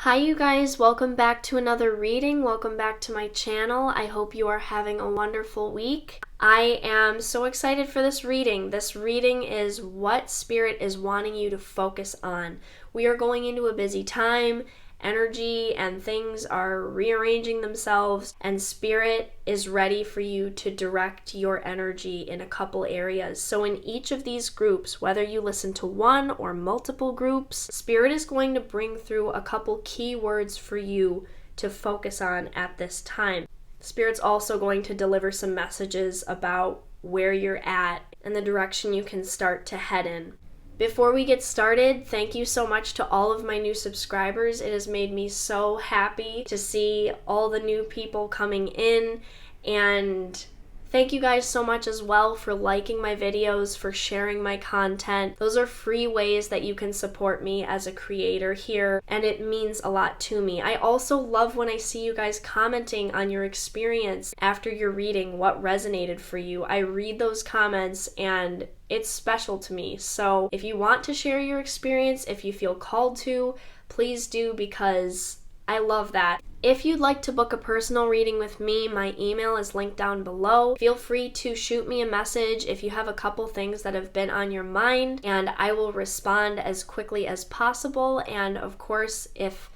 Hi you guys, welcome back to another reading. Welcome back to my channel. I hope you are having a wonderful week. I am so excited for this reading. This reading is what Spirit is wanting you to focus on. We are going into a busy time. Energy and things are rearranging themselves, and Spirit is ready for you to direct your energy in a couple areas. So in each of these groups, whether you listen to one or multiple groups, Spirit is going to bring through a couple key words for you to focus on at this time. Spirit's also going to deliver some messages about where you're at and the direction you can start to head in. Before we get started, thank you so much to all of my new subscribers. It has made me so happy to see all the new people coming in, and thank you guys so much as well for liking my videos, for sharing my content. Those are free ways that you can support me as a creator here, and it means a lot to me. I also love when I see you guys commenting on your experience after your reading, what resonated for you. I read those comments and it's special to me. So if you want to share your experience, if you feel called to, please do, because I love that. If you'd like to book a personal reading with me, my email is linked down below. Feel free to shoot me a message if you have a couple things that have been on your mind, and I will respond as quickly as possible. And of course, if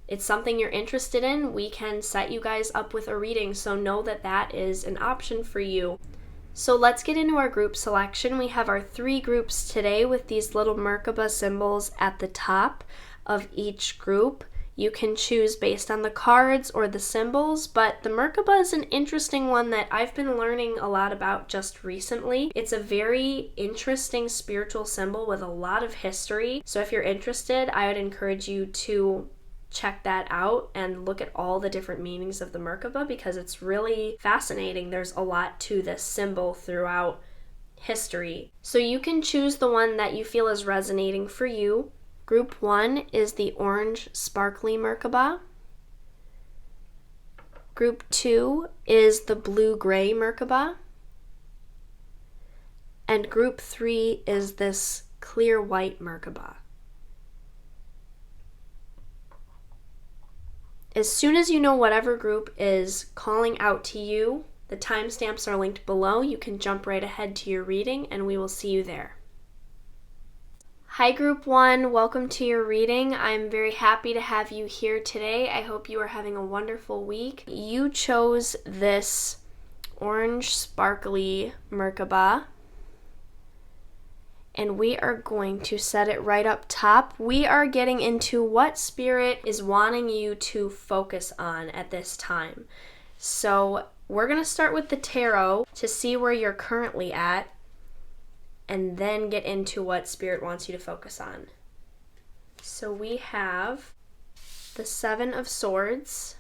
it's something you're interested in, we can set you guys up with a reading, so know that that is an option for you. So let's get into our group selection. We have our 3 groups today with these little Merkaba symbols at the top of each group. You can choose based on the cards or the symbols, but the Merkaba is an interesting one that I've been learning a lot about just recently. It's a very interesting spiritual symbol with a lot of history. So if you're interested, I would encourage you to check that out and look at all the different meanings of the Merkaba, because it's really fascinating. There's a lot to this symbol throughout history. So you can choose the one that you feel is resonating for you. Group 1 is the orange sparkly Merkaba. Group 2 is the blue-gray Merkaba. And group 3 is this clear white Merkaba. As soon as you know whatever group is calling out to you, the timestamps are linked below. You can jump right ahead to your reading, and we will see you there. Hi Group 1, welcome to your reading. I'm very happy to have you here today. I hope you are having a wonderful week. You chose this orange sparkly Merkaba, and we are going to set it right up top. We are getting into what Spirit is wanting you to focus on at this time. So we're going to start with the tarot to see where you're currently at, and then get into what Spirit wants you to focus on. So we have the 7 of Swords,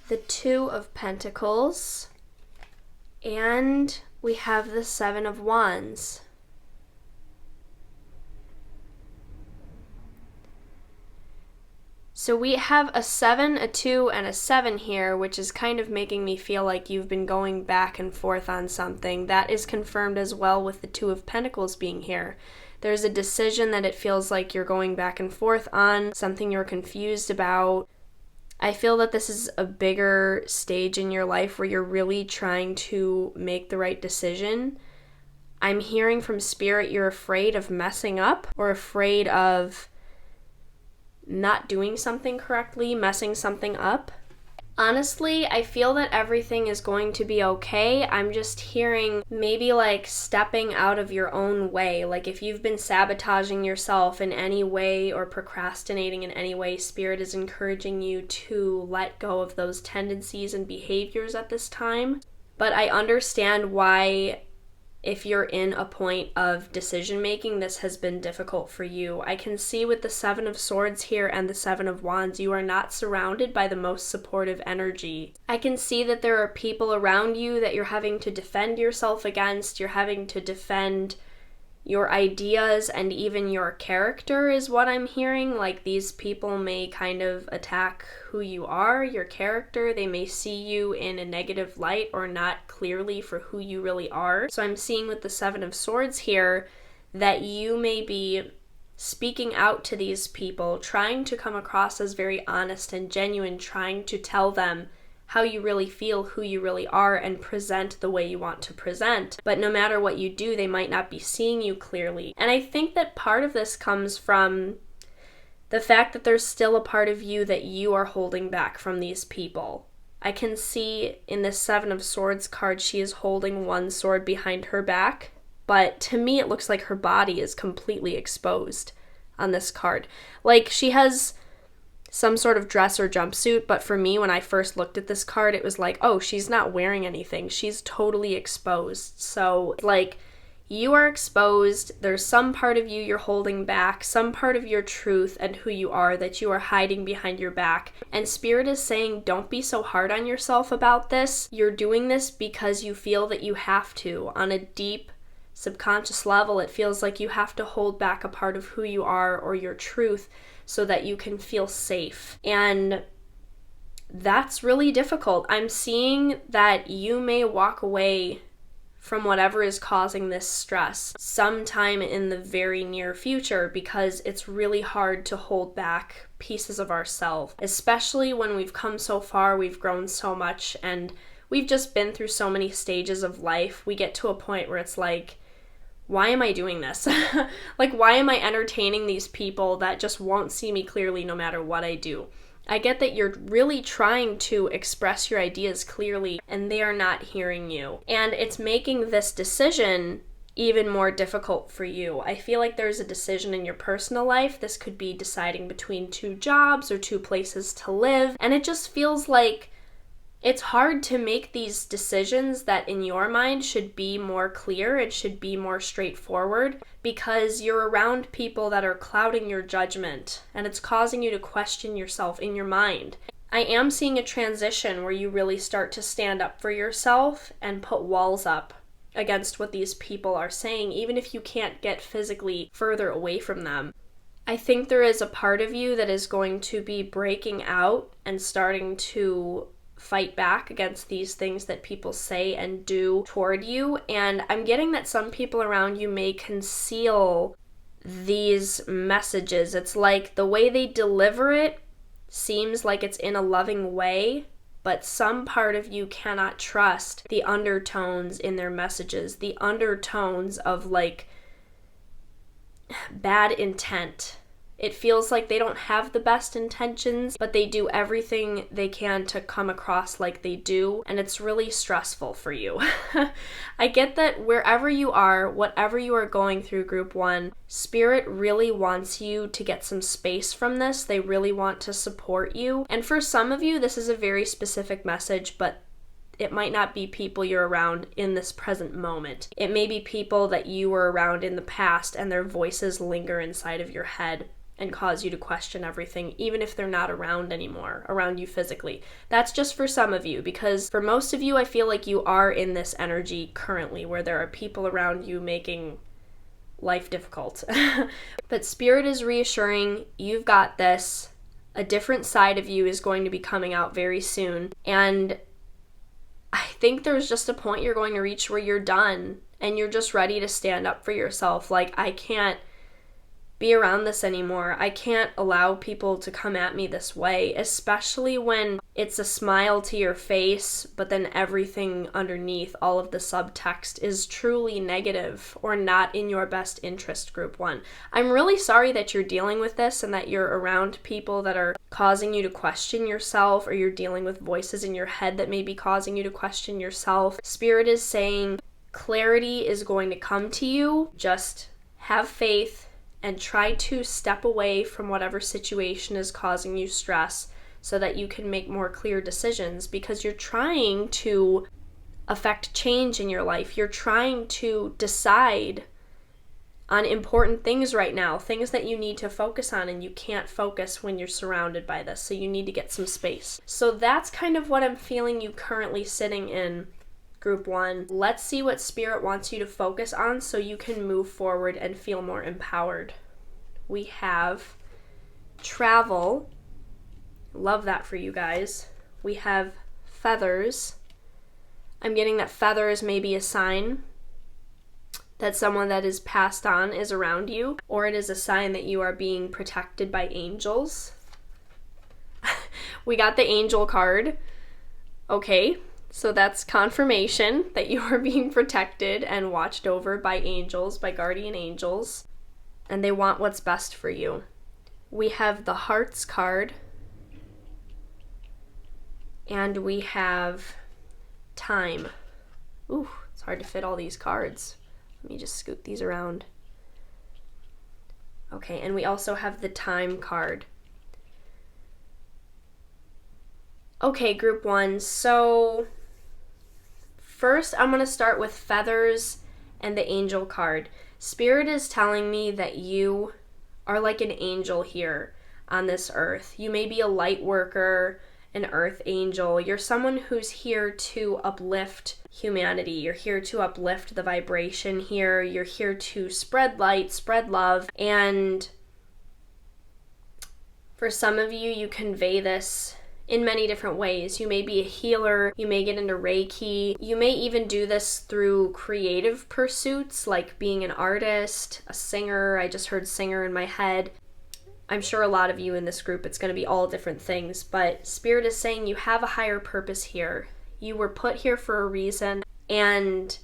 the 2 of Pentacles, and we have the 7 of Wands. So we have a 7, a 2, and a 7 here, which is kind of making me feel like you've been going back and forth on something. That is confirmed as well with the 2 of Pentacles being here. There's a decision that it feels like you're going back and forth on, something you're confused about. I feel that this is a bigger stage in your life where you're really trying to make the right decision. I'm hearing from Spirit you're afraid of messing up, or afraid of not doing something correctly, messing something up. Honestly, I feel that everything is going to be okay. I'm just hearing maybe like stepping out of your own way. Like if you've been sabotaging yourself in any way or procrastinating in any way, Spirit is encouraging you to let go of those tendencies and behaviors at this time. But I understand why, if you're in a point of decision making, this has been difficult for you. I can see with the 7 of Swords here and the 7 of Wands, you are not surrounded by the most supportive energy. I can see that there are people around you that you're having to defend yourself against. You're having to defend your ideas and even your character is what I'm hearing. Like these people may kind of attack who you are, your character. They may see you in a negative light or not clearly for who you really are. So I'm seeing with the 7 of Swords here that you may be speaking out to these people, trying to come across as very honest and genuine, trying to tell them how you really feel, who you really are, and present the way you want to present. But no matter what you do, they might not be seeing you clearly. And I think that part of this comes from the fact that there's still a part of you that you are holding back from these people. I can see in this Seven of Swords card, she is holding one sword behind her back, but to me it looks like her body is completely exposed on this card. Like she has some sort of dress or jumpsuit, but for me, when I first looked at this card, it was like, oh, she's not wearing anything. She's totally exposed. So, like, you are exposed. There's some part of you you're holding back, some part of your truth and who you are that you are hiding behind your back. And Spirit is saying, don't be so hard on yourself about this. You're doing this because you feel that you have to. On a deep subconscious level, it feels like you have to hold back a part of who you are or your truth so that you can feel safe. And that's really difficult. I'm seeing that you may walk away from whatever is causing this stress sometime in the very near future because it's really hard to hold back pieces of ourselves, especially when we've come so far, we've grown so much, and we've just been through so many stages of life. We get to a point where it's like, why am I doing this? Like, why am I entertaining these people that just won't see me clearly no matter what I do? I get that you're really trying to express your ideas clearly and they are not hearing you. And it's making this decision even more difficult for you. I feel like there's a decision in your personal life. This could be deciding between two jobs or two places to live. And it just feels like it's hard to make these decisions that in your mind should be more clear, it should be more straightforward, because you're around people that are clouding your judgment and it's causing you to question yourself in your mind. I am seeing a transition where you really start to stand up for yourself and put walls up against what these people are saying, even if you can't get physically further away from them. I think there is a part of you that is going to be breaking out and starting to fight back against these things that people say and do toward you. And I'm getting that some people around you may conceal these messages. It's like the way they deliver it seems like it's in a loving way, but some part of you cannot trust the undertones in their messages, the undertones of like bad intent. It feels like they don't have the best intentions, but they do everything they can to come across like they do, and it's really stressful for you. I get that wherever you are, whatever you are going through, Group 1, Spirit really wants you to get some space from this. They really want to support you. And for some of you, this is a very specific message, but it might not be people you're around in this present moment. It may be people that you were around in the past and their voices linger inside of your head and cause you to question everything, even if they're not around anymore, around you physically. That's just for some of you, because for most of you, I feel like you are in this energy currently where there are people around you making life difficult. But Spirit is reassuring, you've got this. A different side of you is going to be coming out very soon. And I think there's just a point you're going to reach where you're done and you're just ready to stand up for yourself. Like, I can't be around this anymore. I can't allow people to come at me this way, especially when it's a smile to your face, but then everything underneath, all of the subtext, is truly negative or not in your best interest, Group 1. I'm really sorry that you're dealing with this and that you're around people that are causing you to question yourself, or you're dealing with voices in your head that may be causing you to question yourself. Spirit is saying clarity is going to come to you. Just have faith and try to step away from whatever situation is causing you stress so that you can make more clear decisions, because you're trying to affect change in your life. You're trying to decide on important things right now, things that you need to focus on, and you can't focus when you're surrounded by this, so you need to get some space. So that's kind of what I'm feeling you currently sitting in, Group 1. Let's see what Spirit wants you to focus on so you can move forward and feel more empowered. We have travel. Love that for you guys. We have feathers. I'm getting that feathers may be a sign. that someone that is passed on is around you, or it is a sign that you are being protected by angels. We got the angel card. Okay, so that's confirmation that you are being protected and watched over by angels, by guardian angels, and they want what's best for you. We have the Hearts card, and we have Time. Ooh, it's hard to fit all these cards. Let me just scoot these around. Okay, and we also have the Time card. Okay, group 1, so first I'm going to start with Feathers and the Angel card. Spirit is telling me that you are like an angel here on this earth. You may be a light worker, an earth angel. You're someone who's here to uplift humanity. You're here to uplift the vibration here. You're here to spread light, spread love, and for some of you, you convey this in many different ways. You may be a healer, you may get into Reiki, you may even do this through creative pursuits like being an artist, a singer. I just heard singer in my head. I'm sure a lot of you in this group, it's going to be all different things, but Spirit is saying you have a higher purpose here. You were put here for a reason, and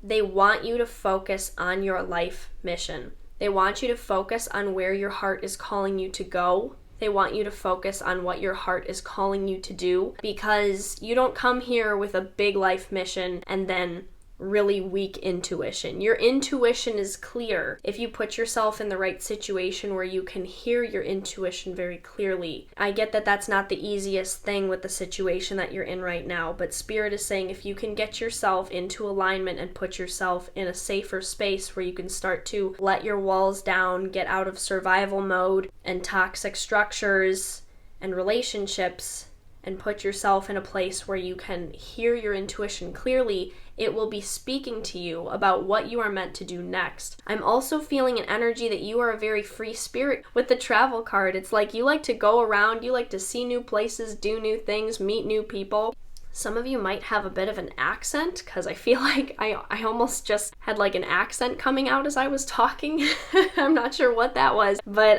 they want you to focus on your life mission. They want you to focus on where your heart is calling you to go. They want you to focus on what your heart is calling you to do, because you don't come here with a big life mission and then really weak intuition. Your intuition is clear if you put yourself in the right situation where you can hear your intuition very clearly. I get that that's not the easiest thing with the situation that you're in right now, but Spirit is saying if you can get yourself into alignment and put yourself in a safer space where you can start to let your walls down, get out of survival mode and toxic structures and relationships, and put yourself in a place where you can hear your intuition clearly, it will be speaking to you about what you are meant to do next. I'm also feeling an energy that you are a very free spirit with the travel card. It's like you like to go around, you like to see new places, do new things, meet new people. Some of you might have a bit of an accent, because I feel like I almost just had like an accent coming out as I was talking. I'm not sure what that was, but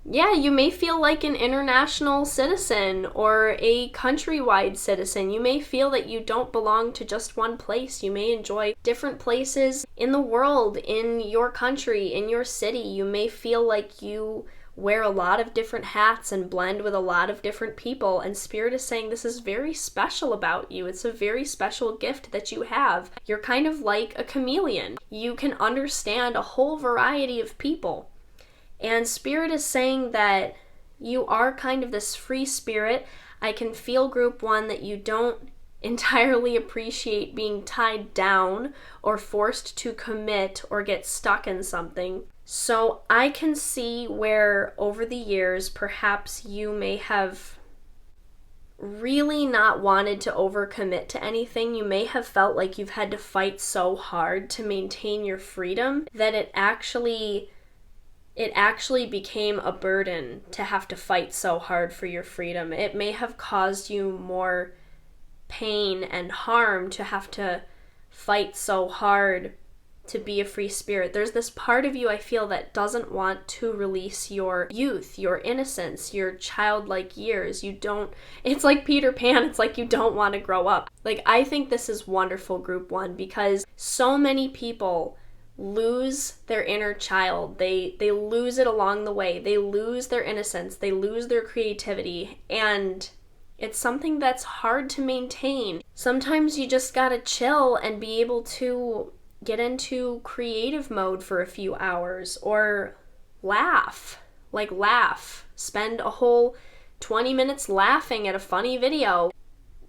yeah, you may feel like an international citizen or a countrywide citizen. You may feel that you don't belong to just one place. You may enjoy different places in the world, in your country, in your city. You may feel like you wear a lot of different hats and blend with a lot of different people, and Spirit is saying this is very special about you. It's a very special gift that you have. You're kind of like a chameleon. You can understand a whole variety of people. And Spirit is saying that you are kind of this free spirit. I can feel, group 1, that you don't entirely appreciate being tied down or forced to commit or get stuck in something. So I can see where over the years perhaps you may have really not wanted to overcommit to anything. You may have felt like you've had to fight so hard to maintain your freedom that it actually became a burden to have to fight so hard for your freedom. It may have caused you more pain and harm to have to fight so hard to be a free spirit. There's this part of you, I feel, that doesn't want to release your youth, your innocence, your childlike years. It's like Peter Pan, it's like you don't want to grow up. Like, I think this is wonderful, group 1, because so many people lose their inner child. They lose it along the way. They lose their innocence. They lose their creativity. And it's something that's hard to maintain. Sometimes you just gotta chill and be able to get into creative mode for a few hours, or laugh. Spend a whole 20 minutes laughing at a funny video.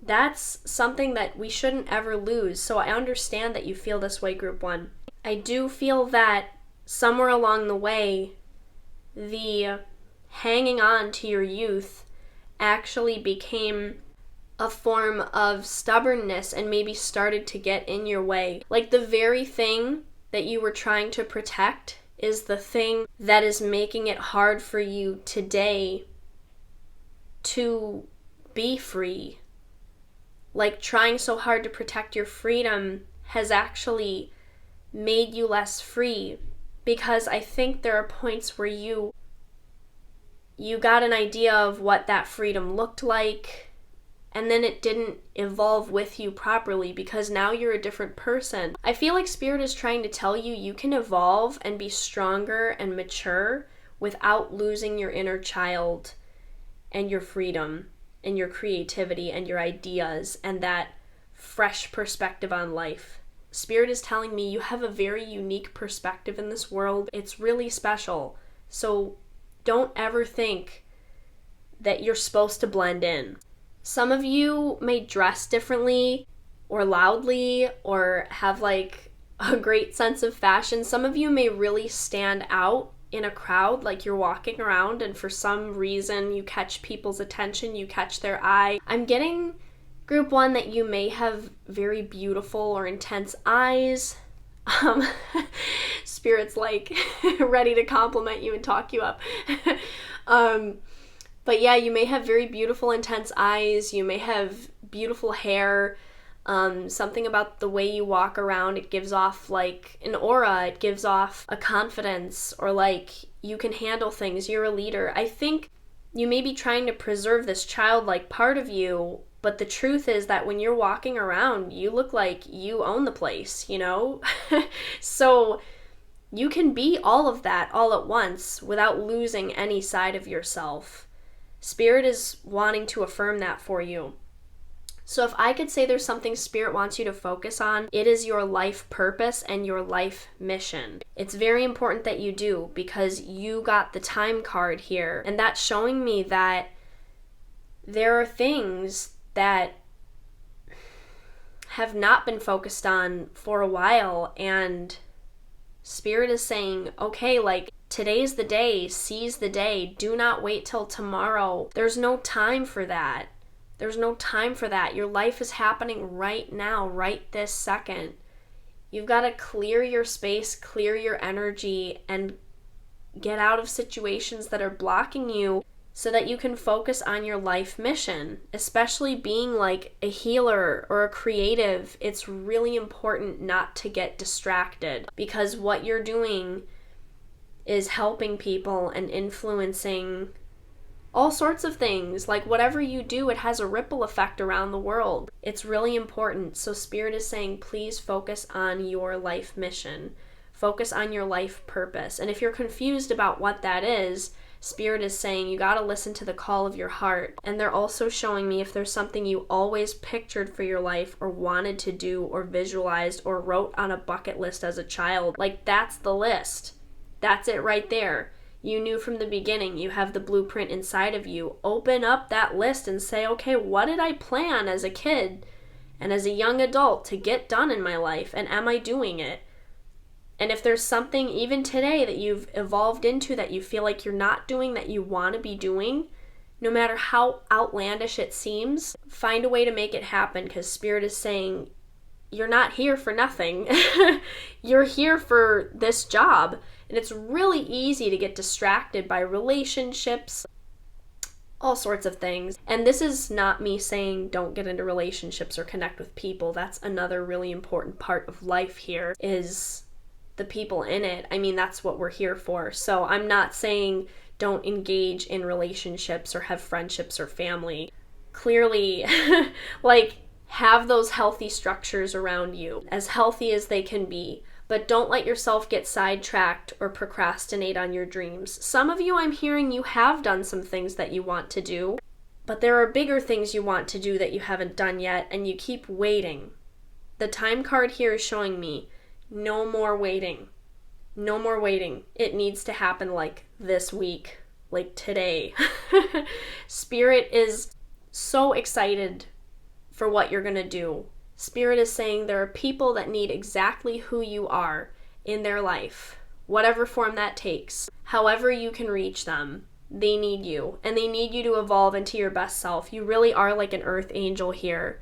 That's something that we shouldn't ever lose. So I understand that you feel this way, group 1. I do feel that somewhere along the way, the hanging on to your youth actually became a form of stubbornness and maybe started to get in your way. Like, the very thing that you were trying to protect is the thing that is making it hard for you today to be free. Like, trying so hard to protect your freedom has actually made you less free, because I think there are points where you got an idea of what that freedom looked like, and then it didn't evolve with you properly because now you're a different person. I feel like Spirit is trying to tell you you can evolve and be stronger and mature without losing your inner child and your freedom and your creativity and your ideas and that fresh perspective on life. Spirit is telling me you have a very unique perspective in this world. It's really special. So don't ever think that you're supposed to blend in. Some of you may dress differently or loudly or have like a great sense of fashion. Some of you may really stand out in a crowd, like you're walking around and for some reason you catch people's attention, you catch their eye. I'm getting group 1 that you may have very beautiful or intense eyes. Spirit's like ready to compliment you and talk you up. But yeah, you may have very beautiful, intense eyes. You may have beautiful hair. Something about the way you walk around, it gives off like an aura. It gives off a confidence, or like you can handle things. You're a leader. I think you may be trying to preserve this childlike part of you, but the truth is that when you're walking around, you look like you own the place, you know? So you can be all of that all at once without losing any side of yourself. Spirit is wanting to affirm that for you. So if I could say there's something Spirit wants you to focus on, it is your life purpose and your life mission. It's very important that you do, because you got the time card here, and that's showing me that there are things that have not been focused on for a while, and Spirit is saying, okay, like, today's the day, seize the day, do not wait till tomorrow. There's no time for that. There's no time for that. Your life is happening right now, right this second. You've got to clear your space, clear your energy, and get out of situations that are blocking you so that you can focus on your life mission. Especially being like a healer or a creative, it's really important not to get distracted, because what you're doing is helping people and influencing all sorts of things. Like whatever you do, it has a ripple effect around the world. It's really important. So Spirit is saying, please focus on your life mission. Focus on your life purpose. And if you're confused about what that is, Spirit is saying you got to listen to the call of your heart. And they're also showing me if there's something you always pictured for your life or wanted to do or visualized or wrote on a bucket list as a child, like that's the list. That's it right there. You knew from the beginning. You have the blueprint inside of you. Open up that list and say, okay, what did I plan as a kid and as a young adult to get done in my life? And am I doing it? And if there's something even today that you've evolved into that you feel like you're not doing, that you want to be doing, no matter how outlandish it seems, find a way to make it happen, because Spirit is saying, you're not here for nothing. You're here for this job. And it's really easy to get distracted by relationships, all sorts of things. And this is not me saying don't get into relationships or connect with people. That's another really important part of life here, is the people in it. I mean, that's what we're here for. So I'm not saying don't engage in relationships or have friendships or family. Clearly, like, have those healthy structures around you, as healthy as they can be. But don't let yourself get sidetracked or procrastinate on your dreams. Some of you, I'm hearing you have done some things that you want to do, but there are bigger things you want to do that you haven't done yet, and you keep waiting. The time card here is showing me no more waiting. No more waiting. It needs to happen like this week, like today. Spirit is so excited for what you're going to do. Spirit is saying there are people that need exactly who you are in their life, whatever form that takes. However you can reach them, they need you, and they need you to evolve into your best self. You really are like an earth angel here.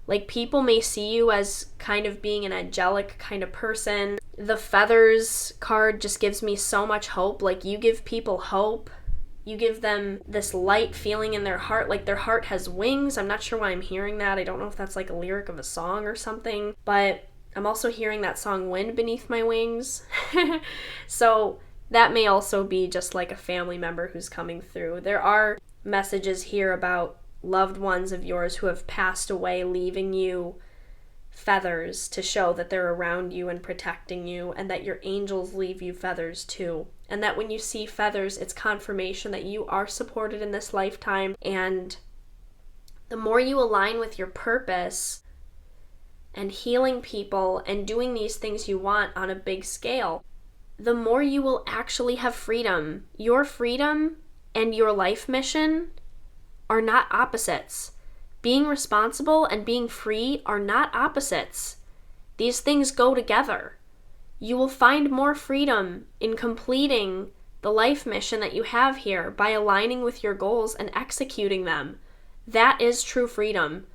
Like, people may see you as kind of being an angelic kind of person. The feathers card just gives me so much hope. Like, you give people hope. You give them this light feeling in their heart, like their heart has wings. I'm not sure why I'm hearing that. I don't know if that's like a lyric of a song or something. But I'm also hearing that song Wind Beneath My Wings. So that may also be just like a family member who's coming through. There are messages here about loved ones of yours who have passed away, leaving you feathers to show that they're around you and protecting you, and that your angels leave you feathers too. And that when you see feathers, it's confirmation that you are supported in this lifetime. And the more you align with your purpose and healing people and doing these things you want on a big scale, the more you will actually have freedom. Your freedom and your life mission are not opposites. Being responsible and being free are not opposites. These things go together. You will find more freedom in completing the life mission that you have here by aligning with your goals and executing them. That is true freedom.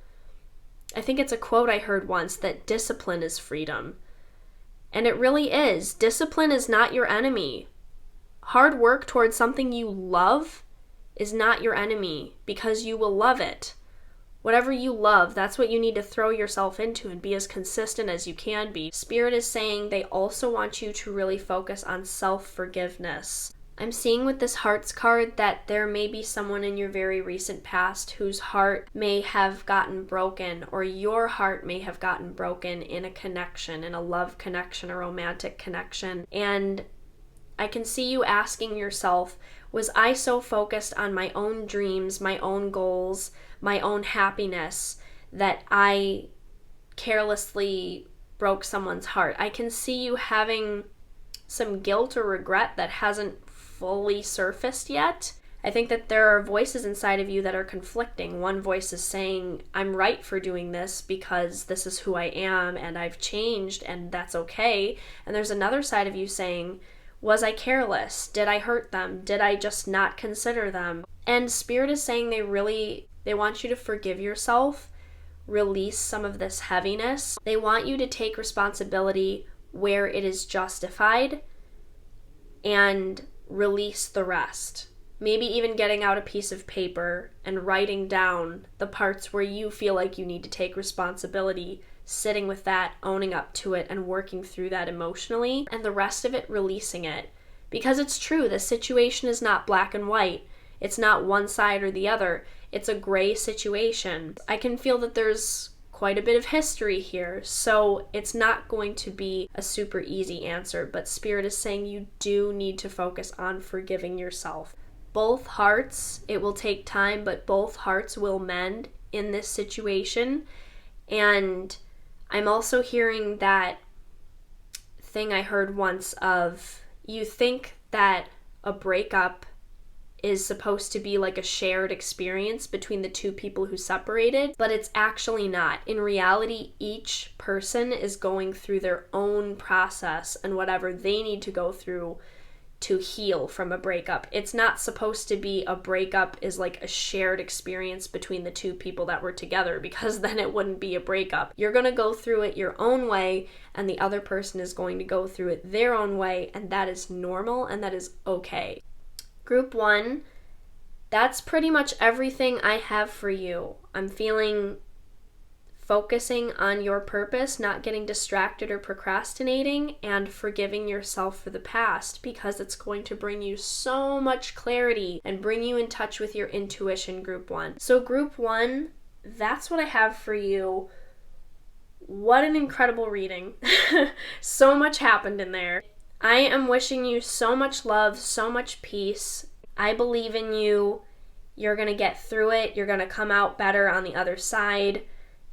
I think it's a quote I heard once that discipline is freedom. And it really is. Discipline is not your enemy. Hard work towards something you love is not your enemy, because you will love it. Whatever you love, that's what you need to throw yourself into and be as consistent as you can be. Spirit is saying they also want you to really focus on self-forgiveness. I'm seeing with this Hearts card that there may be someone in your very recent past whose heart may have gotten broken, or your heart may have gotten broken in a connection, in a love connection, a romantic connection. And I can see you asking yourself, was I so focused on my own dreams, my own goals, my own happiness, that I carelessly broke someone's heart? I can see you having some guilt or regret that hasn't fully surfaced yet. I think that there are voices inside of you that are conflicting. One voice is saying, I'm right for doing this because this is who I am and I've changed and that's okay. And there's another side of you saying, was I careless? Did I hurt them? Did I just not consider them? And Spirit is saying they want you to forgive yourself, release some of this heaviness. They want you to take responsibility where it is justified and release the rest. Maybe even getting out a piece of paper and writing down the parts where you feel like you need to take responsibility, sitting with that, owning up to it, and working through that emotionally, and the rest of it releasing it. Because it's true, the situation is not black and white. It's not one side or the other. It's a gray situation. I can feel that there's quite a bit of history here, so it's not going to be a super easy answer, but Spirit is saying you do need to focus on forgiving yourself. Both hearts, it will take time, but both hearts will mend in this situation. And I'm also hearing that thing I heard once of, you think that a breakup is supposed to be like a shared experience between the two people who separated, but it's actually not. In reality, each person is going through their own process and whatever they need to go through to heal from a breakup. It's not supposed to be a breakup is like a shared experience between the two people that were together, because then it wouldn't be a breakup. You're going to go through it your own way, and the other person is going to go through it their own way, and that is normal and that is okay. Group 1, that's pretty much everything I have for you. I'm feeling focusing on your purpose, not getting distracted or procrastinating, and forgiving yourself for the past, because it's going to bring you so much clarity and bring you in touch with your intuition, Group 1. So Group 1, that's what I have for you. What an incredible reading. So much happened in there. I am wishing you so much love, so much peace. I believe in you. You're going to get through it. You're going to come out better on the other side.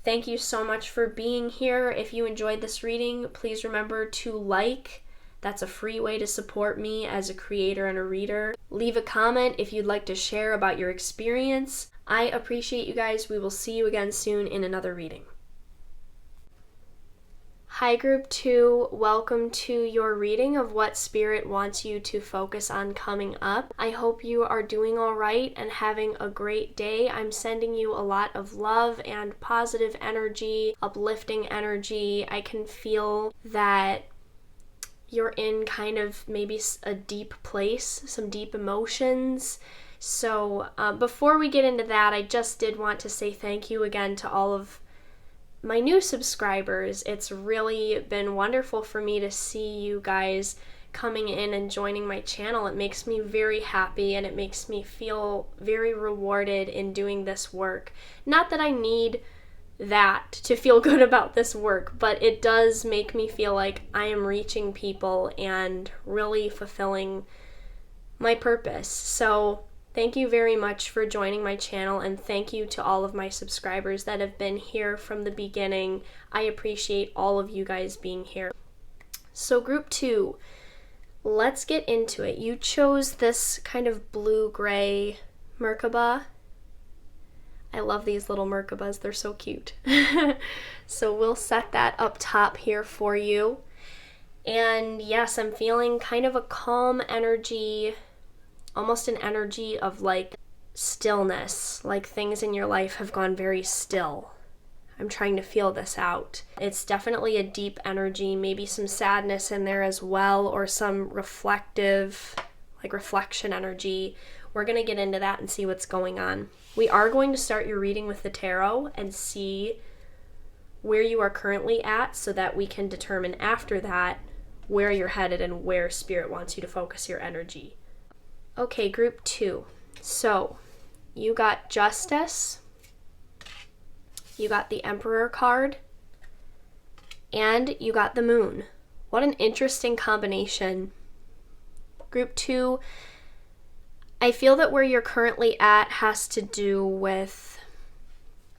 Thank you so much for being here. If you enjoyed this reading, please remember to like. That's a free way to support me as a creator and a reader. Leave a comment if you'd like to share about your experience. I appreciate you guys. We will see you again soon in another reading. Hi Group 2, welcome to your reading of what Spirit wants you to focus on coming up. I hope you are doing all right and having a great day. I'm sending you a lot of love and positive energy, uplifting energy. I can feel that you're in kind of maybe a deep place, some deep emotions. So before we get into that, I just did want to say thank you again to all of my new subscribers, it's really been wonderful for me to see you guys coming in and joining my channel. It makes me very happy and it makes me feel very rewarded in doing this work. Not that I need that to feel good about this work, but it does make me feel like I am reaching people and really fulfilling my purpose. So thank you very much for joining my channel, and thank you to all of my subscribers that have been here from the beginning. I appreciate all of you guys being here. So group 2, let's get into it. You chose this kind of blue-gray Merkaba. I love these little Merkabas, they're so cute. So we'll set that up top here for you. And yes, I'm feeling kind of a calm energy, almost an energy of like stillness, like things in your life have gone very still. I'm trying to feel this out. It's definitely a deep energy, maybe some sadness in there as well, or some reflective, like reflection energy. We're going to get into that and see what's going on. We are going to start your reading with the tarot and see where you are currently at so that we can determine after that where you're headed and where Spirit wants you to focus your energy. Okay, group 2. So you got Justice, you got the Emperor card, and you got the Moon. What an interesting combination. Group 2, I feel that where you're currently at has to do with,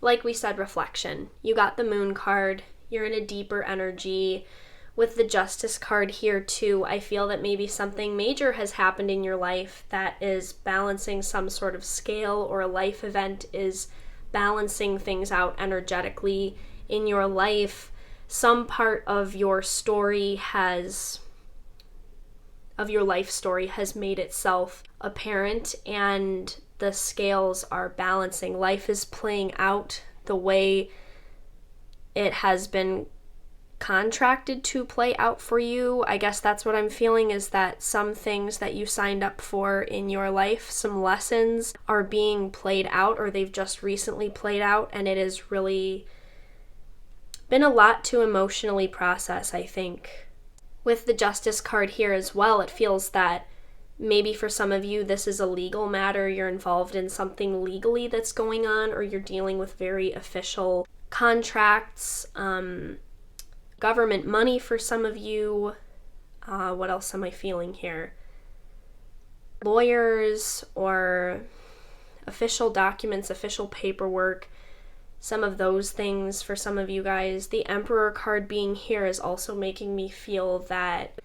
like we said, reflection. You got the Moon card, you're in a deeper energy. With the Justice card here too, I feel that maybe something major has happened in your life that is balancing some sort of scale, or a life event is balancing things out energetically in your life. Some part of your story of your life story has made itself apparent, and the scales are balancing. Life is playing out the way it has been contracted to play out for you. I guess that's what I'm feeling, is that some things that you signed up for in your life, some lessons, are being played out, or they've just recently played out, and it has really been a lot to emotionally process, I think. With the Justice card here as well, it feels that maybe for some of you this is a legal matter. You're involved in something legally that's going on, or you're dealing with very official contracts, government money for some of you. What else am I feeling here? Lawyers or official documents, official paperwork, some of those things for some of you guys. The Emperor card being here is also making me feel that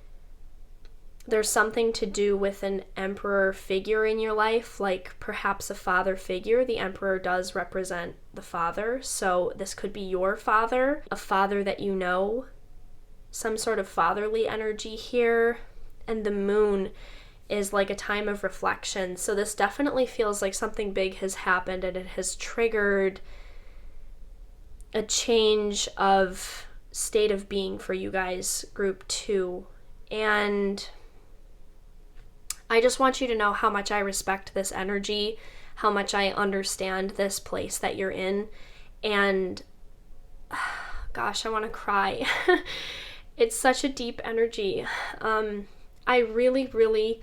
there's something to do with an emperor figure in your life, like perhaps a father figure. The Emperor does represent the father, so this could be your father, a father that you know, some sort of fatherly energy here. And the Moon is like a time of reflection, so this definitely feels like something big has happened and it has triggered a change of state of being for you guys, group 2. And I just want you to know how much I respect this energy, how much I understand this place that you're in, and gosh, I want to cry. It's such a deep energy. I really, really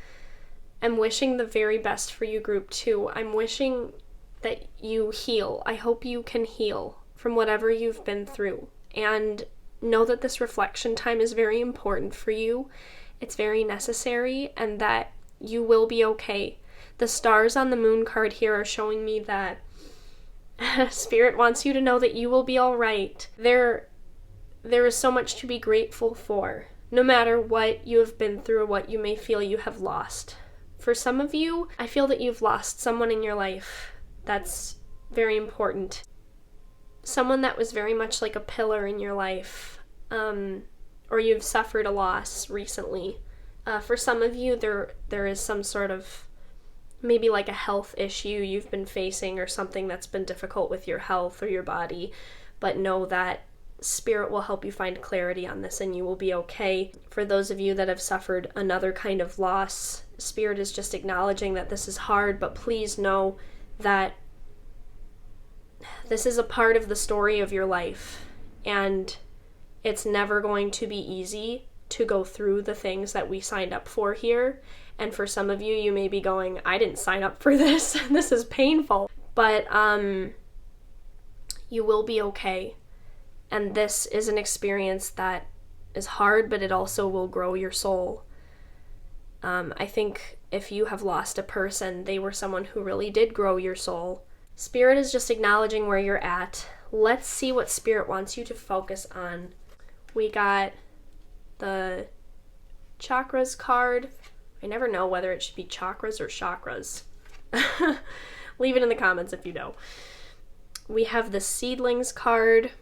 am wishing the very best for you, group 2. I'm wishing that you heal. I hope you can heal from whatever you've been through, and know that this reflection time is very important for you. It's very necessary, and that you will be okay. The stars on the Moon card here are showing me that Spirit wants you to know that you will be all right. There is so much to be grateful for, no matter what you have been through or what you may feel you have lost. For some of you, I feel that you've lost someone in your life that's very important. Someone that was very much like a pillar in your life, or you've suffered a loss recently. For some of you, there is some sort of maybe like a health issue you've been facing, or something that's been difficult with your health or your body, but know that Spirit will help you find clarity on this and you will be okay. For those of you that have suffered another kind of loss, Spirit is just acknowledging that this is hard, but please know that this is a part of the story of your life. and it's never going to be easy to go through the things that we signed up for here. And for some of you, you may be going, I didn't sign up for this. This is painful. But you will be okay. And this is an experience that is hard, but it also will grow your soul. I think if you have lost a person, they were someone who really did grow your soul. Spirit is just acknowledging where you're at. Let's see what Spirit wants you to focus on. We got the chakras card. I never know whether it should be chakras or chakras. Leave it in the comments if you know. We have the seedlings card.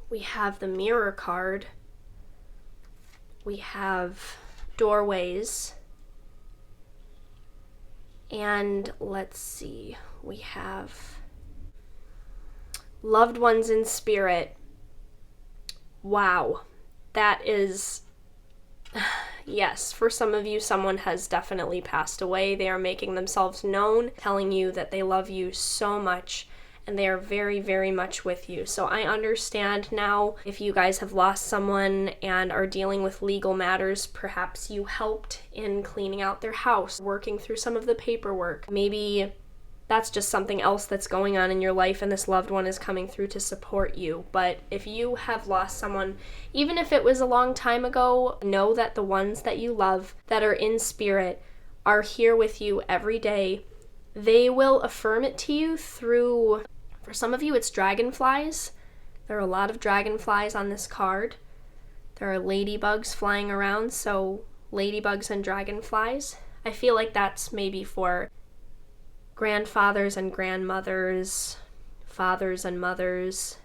We have the mirror card. We have doorways. And let's see, we have loved ones in spirit. Wow, that is, yes, for some of you, someone has definitely passed away. They are making themselves known, telling you that they love you so much, and they are very, very much with you. So I understand now if you guys have lost someone and are dealing with legal matters, perhaps you helped in cleaning out their house, working through some of the paperwork. Maybe that's just something else that's going on in your life and this loved one is coming through to support you. But if you have lost someone, even if it was a long time ago, know that the ones that you love that are in spirit are here with you every day. They will affirm it to you through, for some of you, it's dragonflies. There are a lot of dragonflies on this card. There are ladybugs flying around, so ladybugs and dragonflies. I feel like that's maybe for grandfathers and grandmothers, fathers and mothers.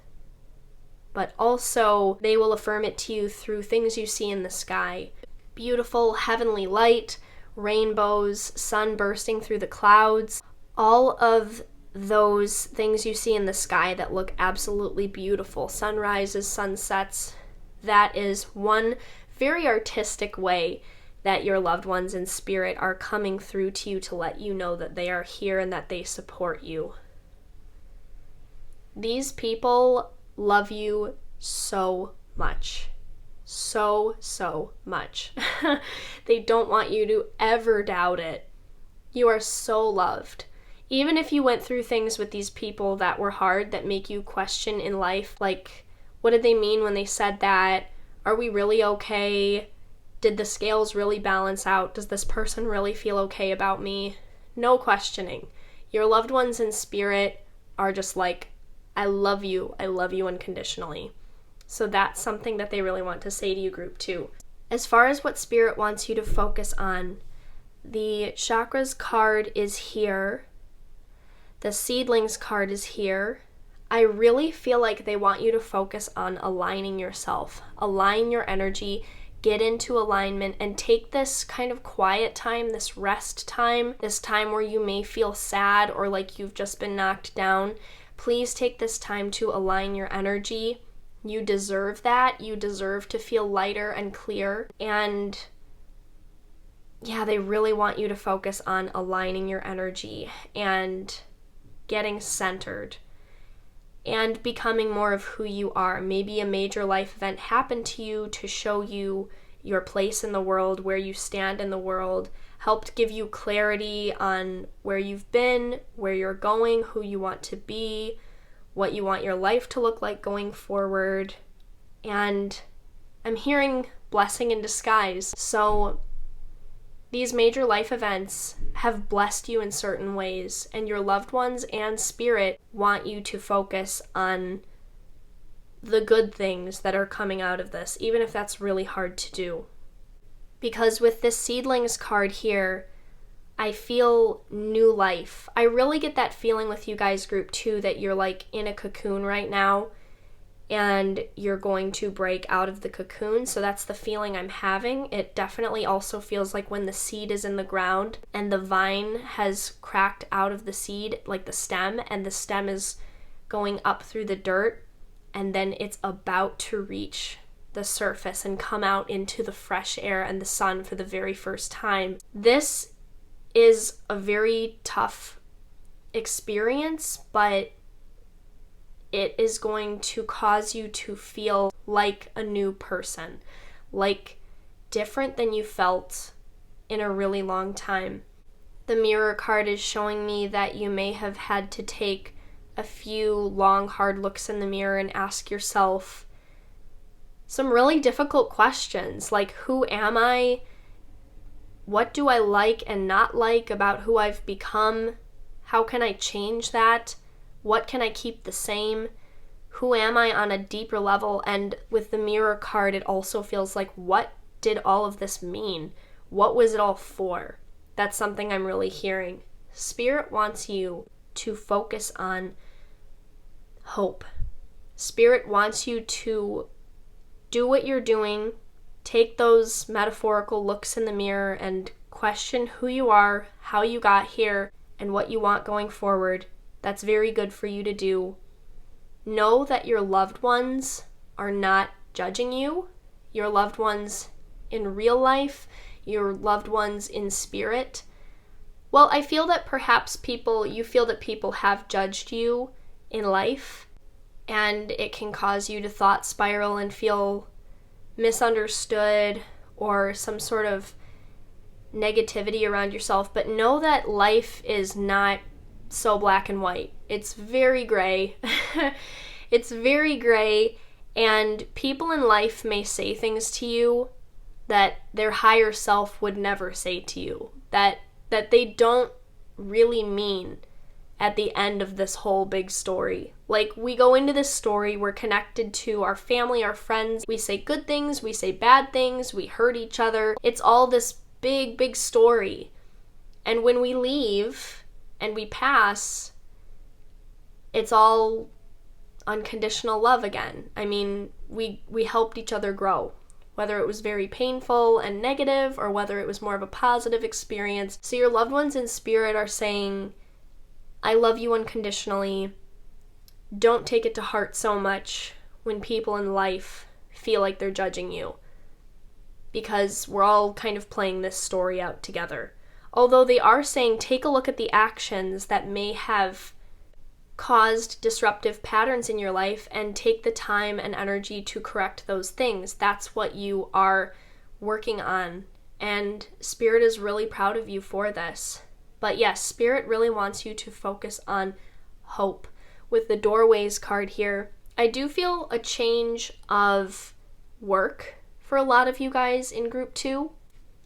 But also, they will affirm it to you through things you see in the sky. Beautiful heavenly light, rainbows, sun bursting through the clouds. All of those things you see in the sky that look absolutely beautiful, sunrises, sunsets, that is one very artistic way that your loved ones in spirit are coming through to you to let you know that they are here and that they support you. These people love you so much. So, so much. They don't want you to ever doubt it. You are so loved. Even if you went through things with these people that were hard, that make you question in life, like, what did they mean when they said that? Are we really okay? Did the scales really balance out? Does this person really feel okay about me? No questioning. Your loved ones in spirit are just like, I love you unconditionally. So that's something that they really want to say to you, group 2. As far as what spirit wants you to focus on, the chakras card is here. The seedlings card is here. I really feel like they want you to focus on aligning yourself, align your energy, get into alignment, and take this kind of quiet time, this rest time, this time where you may feel sad or like you've just been knocked down. Please take this time to align your energy. You deserve that. You deserve to feel lighter and clear. And yeah, they really want you to focus on aligning your energy and getting centered and becoming more of who you are. Maybe a major life event happened to you to show you your place in the world, where you stand in the world, helped give you clarity on where you've been, where you're going, who you want to be, what you want your life to look like going forward. And I'm hearing blessing in disguise. So these major life events have blessed you in certain ways, and your loved ones and spirit want you to focus on the good things that are coming out of this, even if that's really hard to do. Because with this seedlings card here, I feel new life. I really get that feeling with you guys, group 2, that you're like in a cocoon right now, and you're going to break out of the cocoon. So that's the feeling I'm having. It definitely also feels like when the seed is in the ground and the vine has cracked out of the seed, like the stem, and the stem is going up through the dirt, and then it's about to reach the surface and come out into the fresh air and the sun for the very first time. This is a very tough experience, but it is going to cause you to feel like a new person, like different than you felt in a really long time. The Mirror card is showing me that you may have had to take a few long, hard looks in the mirror and ask yourself some really difficult questions, like, who am I? What do I like and not like about who I've become? How can I change that? What can I keep the same? Who am I on a deeper level? And with the Mirror card, it also feels like, what did all of this mean? What was it all for? That's something I'm really hearing. Spirit wants you to focus on hope. Spirit wants you to do what you're doing, take those metaphorical looks in the mirror and question who you are, how you got here, and what you want going forward. That's very good for you to do. Know that your loved ones are not judging you. Your loved ones in real life, your loved ones in spirit. Well, I feel that perhaps you feel that people have judged you in life, and it can cause you to thought spiral and feel misunderstood or some sort of negativity around yourself. But know that life is not so black and white. It's very gray. It's very gray, and people in life may say things to you that their higher self would never say to you, that they don't really mean at the end of this whole big story. Like, we go into this story, we're connected to our family, our friends, we say good things, we say bad things, we hurt each other. It's all this big, big story. And when we leave and we pass, it's all unconditional love again. I mean, we helped each other grow, whether it was very painful and negative or whether it was more of a positive experience. So your loved ones in spirit are saying, I love you unconditionally. Don't take it to heart so much when people in life feel like they're judging you, because we're all kind of playing this story out together. Although they are saying, take a look at the actions that may have caused disruptive patterns in your life and take the time and energy to correct those things. That's what you are working on, and Spirit is really proud of you for this. But yes, Spirit really wants you to focus on hope. With the Doorways card here, I do feel a change of work for a lot of you guys in group 2.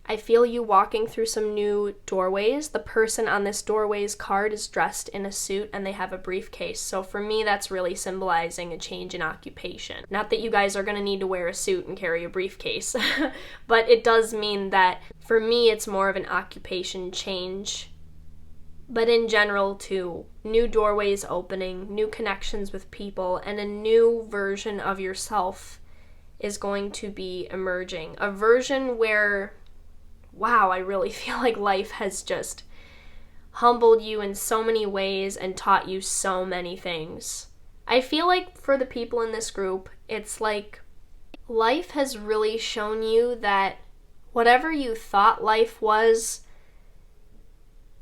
I feel you walking through some new doorways. The person on this Doorways card is dressed in a suit and they have a briefcase. So for me, that's really symbolizing a change in occupation. Not that you guys are going to need to wear a suit and carry a briefcase, but it does mean that for me, it's more of an occupation change. But in general, too, new doorways opening, new connections with people, and a new version of yourself is going to be emerging. A version where, wow, I really feel like life has just humbled you in so many ways and taught you so many things. I feel like for the people in this group, it's like life has really shown you that whatever you thought life was,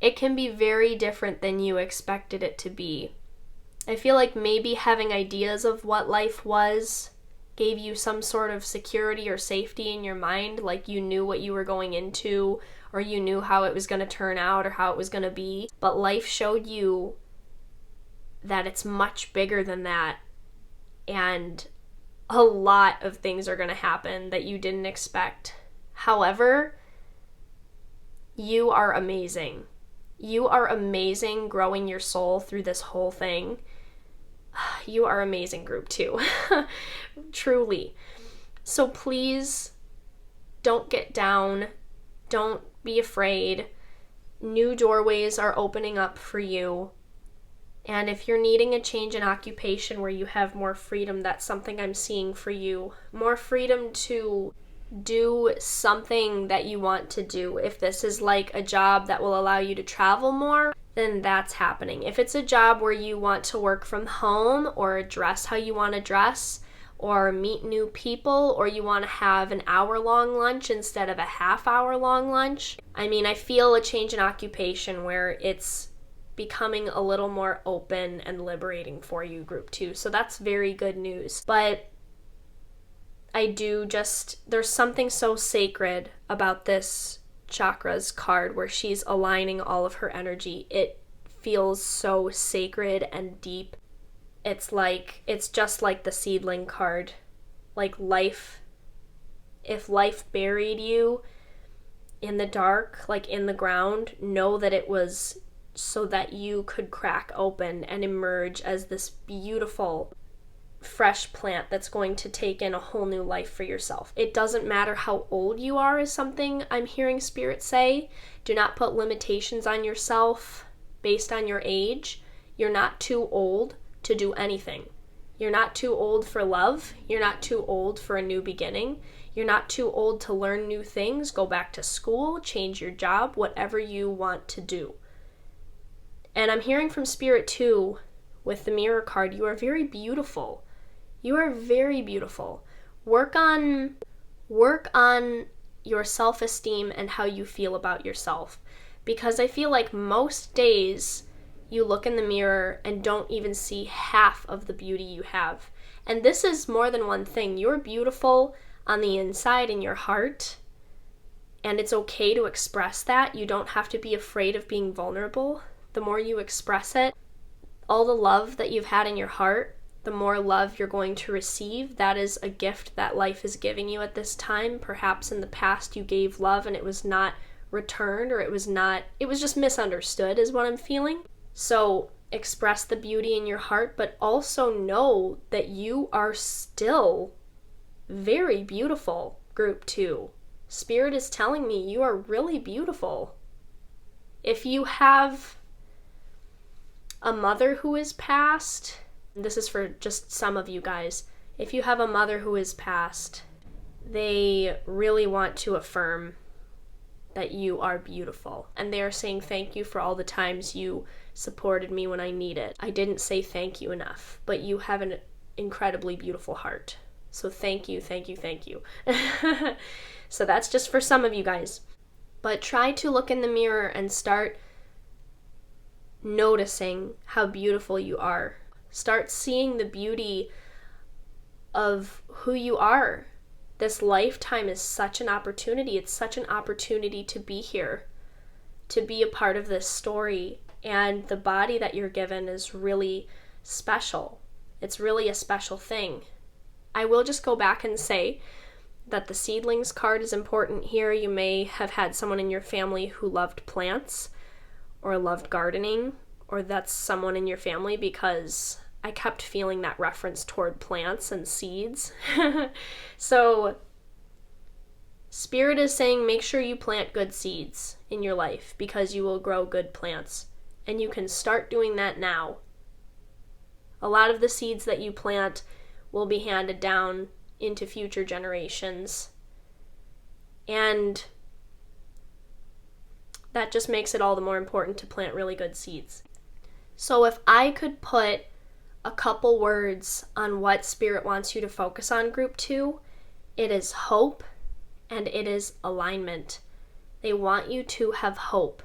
it can be very different than you expected it to be. I feel like maybe having ideas of what life was gave you some sort of security or safety in your mind, like you knew what you were going into, or you knew how it was going to turn out or how it was going to be. But life showed you that it's much bigger than that, and a lot of things are going to happen that you didn't expect. However, you are amazing. You are amazing growing your soul through this whole thing. You are amazing, group 2. Truly. So please don't get down. Don't be afraid. New doorways are opening up for you. And if you're needing a change in occupation where you have more freedom, that's something I'm seeing for you. More freedom to do something that you want to do. If this is like a job that will allow you to travel more, then that's happening. If it's a job where you want to work from home or dress how you want to dress or meet new people, or you want to have an hour-long lunch instead of a half-hour-long lunch, I mean, I feel a change in occupation where it's becoming a little more open and liberating for you, group 2. So that's very good news. But there's something so sacred about this chakras card where she's aligning all of her energy. It feels so sacred and deep. It's just like the seedling card. Like life, if life buried you in the dark, like in the ground, know that it was so that you could crack open and emerge as this beautiful, fresh plant that's going to take in a whole new life for yourself. It doesn't matter how old you are, is something I'm hearing Spirit say. Do not put limitations on yourself based on your age. You're not too old to do anything. You're not too old for love. You're not too old for a new beginning. You're not too old to learn new things, go back to school, change your job, whatever you want to do. And I'm hearing from Spirit too, with the Mirror card, you are very beautiful. You are very beautiful. Work on your self-esteem and how you feel about yourself. Because I feel like most days you look in the mirror and don't even see half of the beauty you have. And this is more than one thing. You're beautiful on the inside in your heart, and it's okay to express that. You don't have to be afraid of being vulnerable. The more you express it, all the love that you've had in your heart, the more love you're going to receive. That is a gift that life is giving you at this time. Perhaps in the past you gave love and it was not returned, or it was just misunderstood, is what I'm feeling. So express the beauty in your heart, but also know that you are still very beautiful, group 2. Spirit is telling me you are really beautiful. If you have a mother who is passed, this is for just some of you guys, if you have a mother who is passed, they really want to affirm that you are beautiful. And they are saying thank you for all the times you supported me when I needed. I didn't say thank you enough, but you have an incredibly beautiful heart. So thank you, thank you, thank you. So that's just for some of you guys. But try to look in the mirror and start noticing how beautiful you are. Start seeing the beauty of who you are. This lifetime is such an opportunity. It's such an opportunity to be here, to be a part of this story. And the body that you're given is really special. It's really a special thing. I will just go back and say that the seedlings card is important here. You may have had someone in your family who loved plants or loved gardening, or that's someone in your family, because I kept feeling that reference toward plants and seeds. So Spirit is saying make sure you plant good seeds in your life, because you will grow good plants. And you can start doing that now. A lot of the seeds that you plant will be handed down into future generations. And that just makes it all the more important to plant really good seeds. So if I could put a couple words on what Spirit wants you to focus on, group 2, it is hope and it is alignment. They want you to have hope.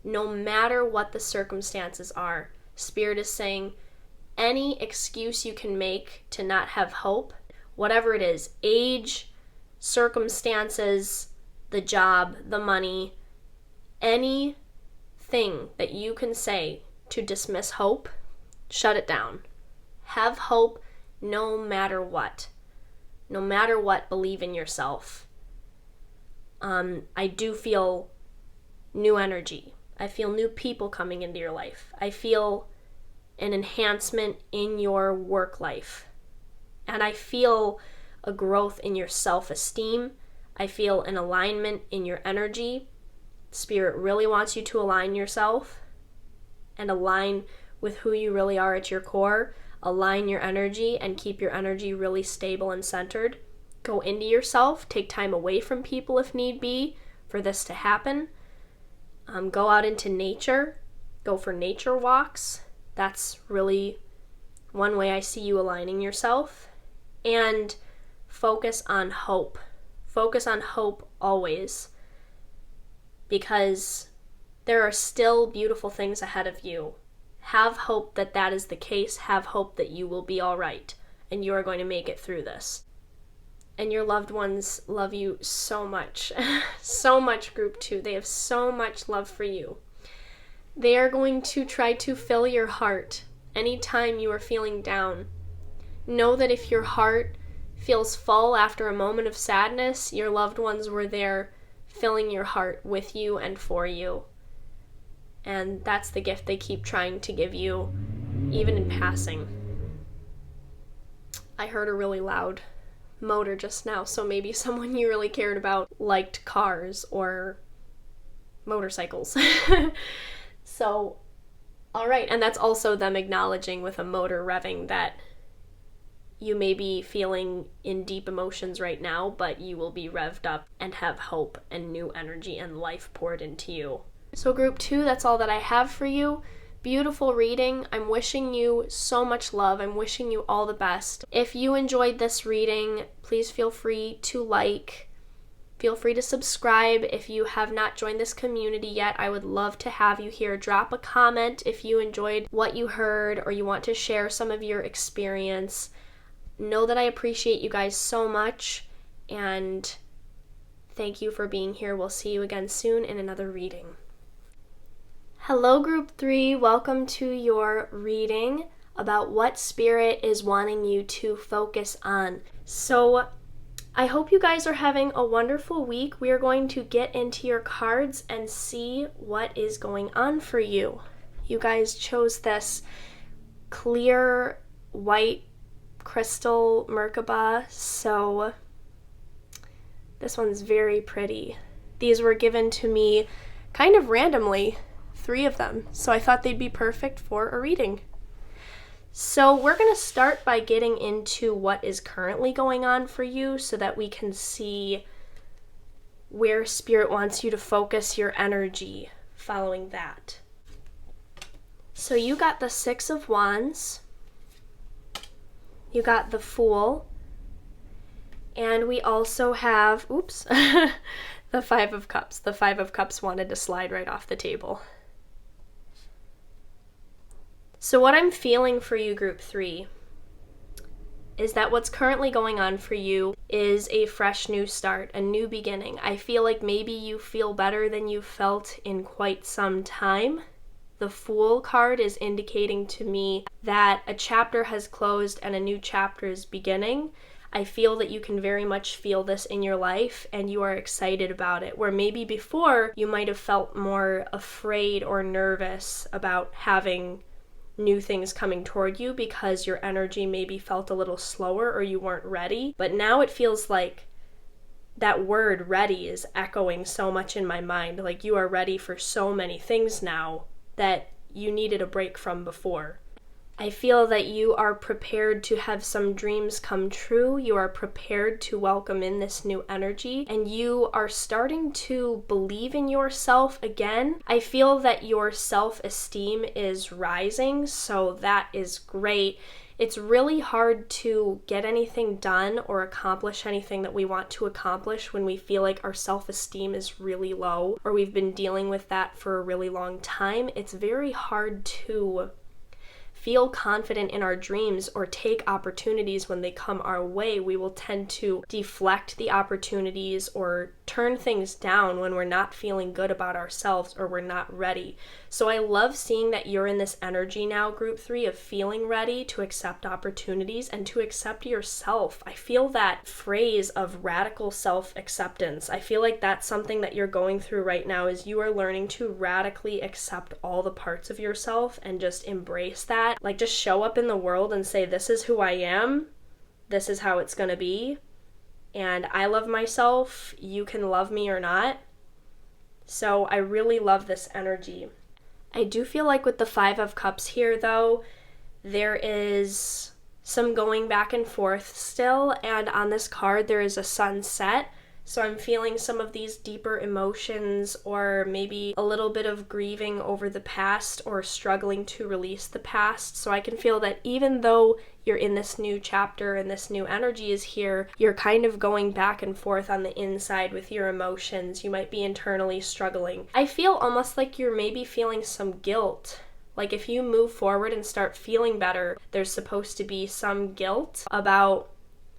No matter what the circumstances are, Spirit is saying any excuse you can make to not have hope, whatever it is, age, circumstances, the job, the money, anything that you can say to dismiss hope, shut it down. Have hope no matter what. No matter what, believe in yourself. I do feel new energy. I feel new people coming into your life. I feel an enhancement in your work life. And I feel a growth in your self-esteem. I feel an alignment in your energy. Spirit really wants you to align yourself and align with who you really are at your core. Align your energy and keep your energy really stable and centered. Go into yourself. Take time away from people if need be for this to happen. Go out into nature. Go for nature walks. That's really one way I see you aligning yourself. And focus on hope. Focus on hope always. Because There are still beautiful things ahead of you. Have hope that that is the case. Have hope that you will be all right and you are going to make it through this. And your loved ones love you so much. So much, Group 2. They have so much love for you. They are going to try to fill your heart anytime you are feeling down. Know that if your heart feels full after a moment of sadness, your loved ones were there filling your heart with you and for you. And that's the gift they keep trying to give you, even in passing. I heard a really loud motor just now, so maybe someone you really cared about liked cars or motorcycles. So, all right, and that's also them acknowledging with a motor revving that you may be feeling in deep emotions right now, but you will be revved up and have hope and new energy and life poured into you. So Group 2, that's all that I have for you. Beautiful reading. I'm wishing you so much love. I'm wishing you all the best. If you enjoyed this reading, please feel free to like. Feel free to subscribe. If you have not joined this community yet, I would love to have you here. Drop a comment if you enjoyed what you heard or you want to share some of your experience. Know that I appreciate you guys so much, and thank you for being here. We'll see you again soon in another reading. Hello, Group 3. Welcome to your reading about what Spirit is wanting you to focus on. So, I hope you guys are having a wonderful week. We are going to get into your cards and see what is going on for you. You guys chose this clear white crystal Merkaba, so this one's very pretty. These were given to me kind of randomly, 3 of them, so I thought they'd be perfect for a reading. So we're going to start by getting into what is currently going on for you so that we can see where Spirit wants you to focus your energy following that. So you got the 6 of Wands, you got the Fool, and we also have, the 5 of Cups. The 5 of Cups wanted to slide right off the table. So what I'm feeling for you, Group 3, is that what's currently going on for you is a fresh new start, a new beginning. I feel like maybe you feel better than you felt in quite some time. The Fool card is indicating to me that a chapter has closed and a new chapter is beginning. I feel that you can very much feel this in your life and you are excited about it, where maybe before you might have felt more afraid or nervous about having new things coming toward you because your energy maybe felt a little slower or you weren't ready. But now it feels like that word ready is echoing so much in my mind. Like you are ready for so many things now that you needed a break from before. I feel that you are prepared to have some dreams come true. You are prepared to welcome in this new energy, and you are starting to believe in yourself again. I feel that your self-esteem is rising, so that is great. It's really hard to get anything done or accomplish anything that we want to accomplish when we feel like our self-esteem is really low or we've been dealing with that for a really long time. It's very hard to feel confident in our dreams or take opportunities when they come our way. We will tend to deflect the opportunities or turn things down when we're not feeling good about ourselves or we're not ready. So I love seeing that you're in this energy now, Group 3, of feeling ready to accept opportunities and to accept yourself. I feel that phrase of radical self-acceptance. I feel like that's something that you're going through right now, is you are learning to radically accept all the parts of yourself and just embrace that. Like just show up in the world and say, this is who I am, this is how it's gonna be, and I love myself, you can love me or not. So I really love this energy. I do feel like with the 5 of Cups here though, there is some going back and forth still, and on this card there is a sunset. So I'm feeling some of these deeper emotions, or maybe a little bit of grieving over the past or struggling to release the past. So I can feel that even though you're in this new chapter and this new energy is here, you're kind of going back and forth on the inside with your emotions. You might be internally struggling. I feel almost like you're maybe feeling some guilt. Like if you move forward and start feeling better, there's supposed to be some guilt about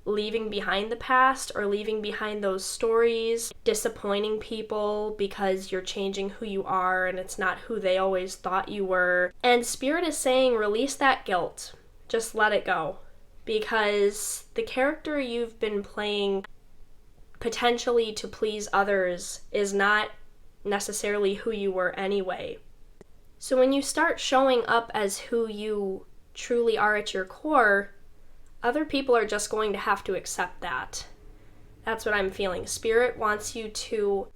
leaving behind the past or leaving behind those stories, disappointing people because you're changing who you are and it's not who they always thought you were. And Spirit is saying, release that guilt. Just let it go. Because the character you've been playing potentially to please others is not necessarily who you were anyway. So when you start showing up as who you truly are at your core, other people are just going to have to accept that. That's what I'm feeling. Spirit wants you to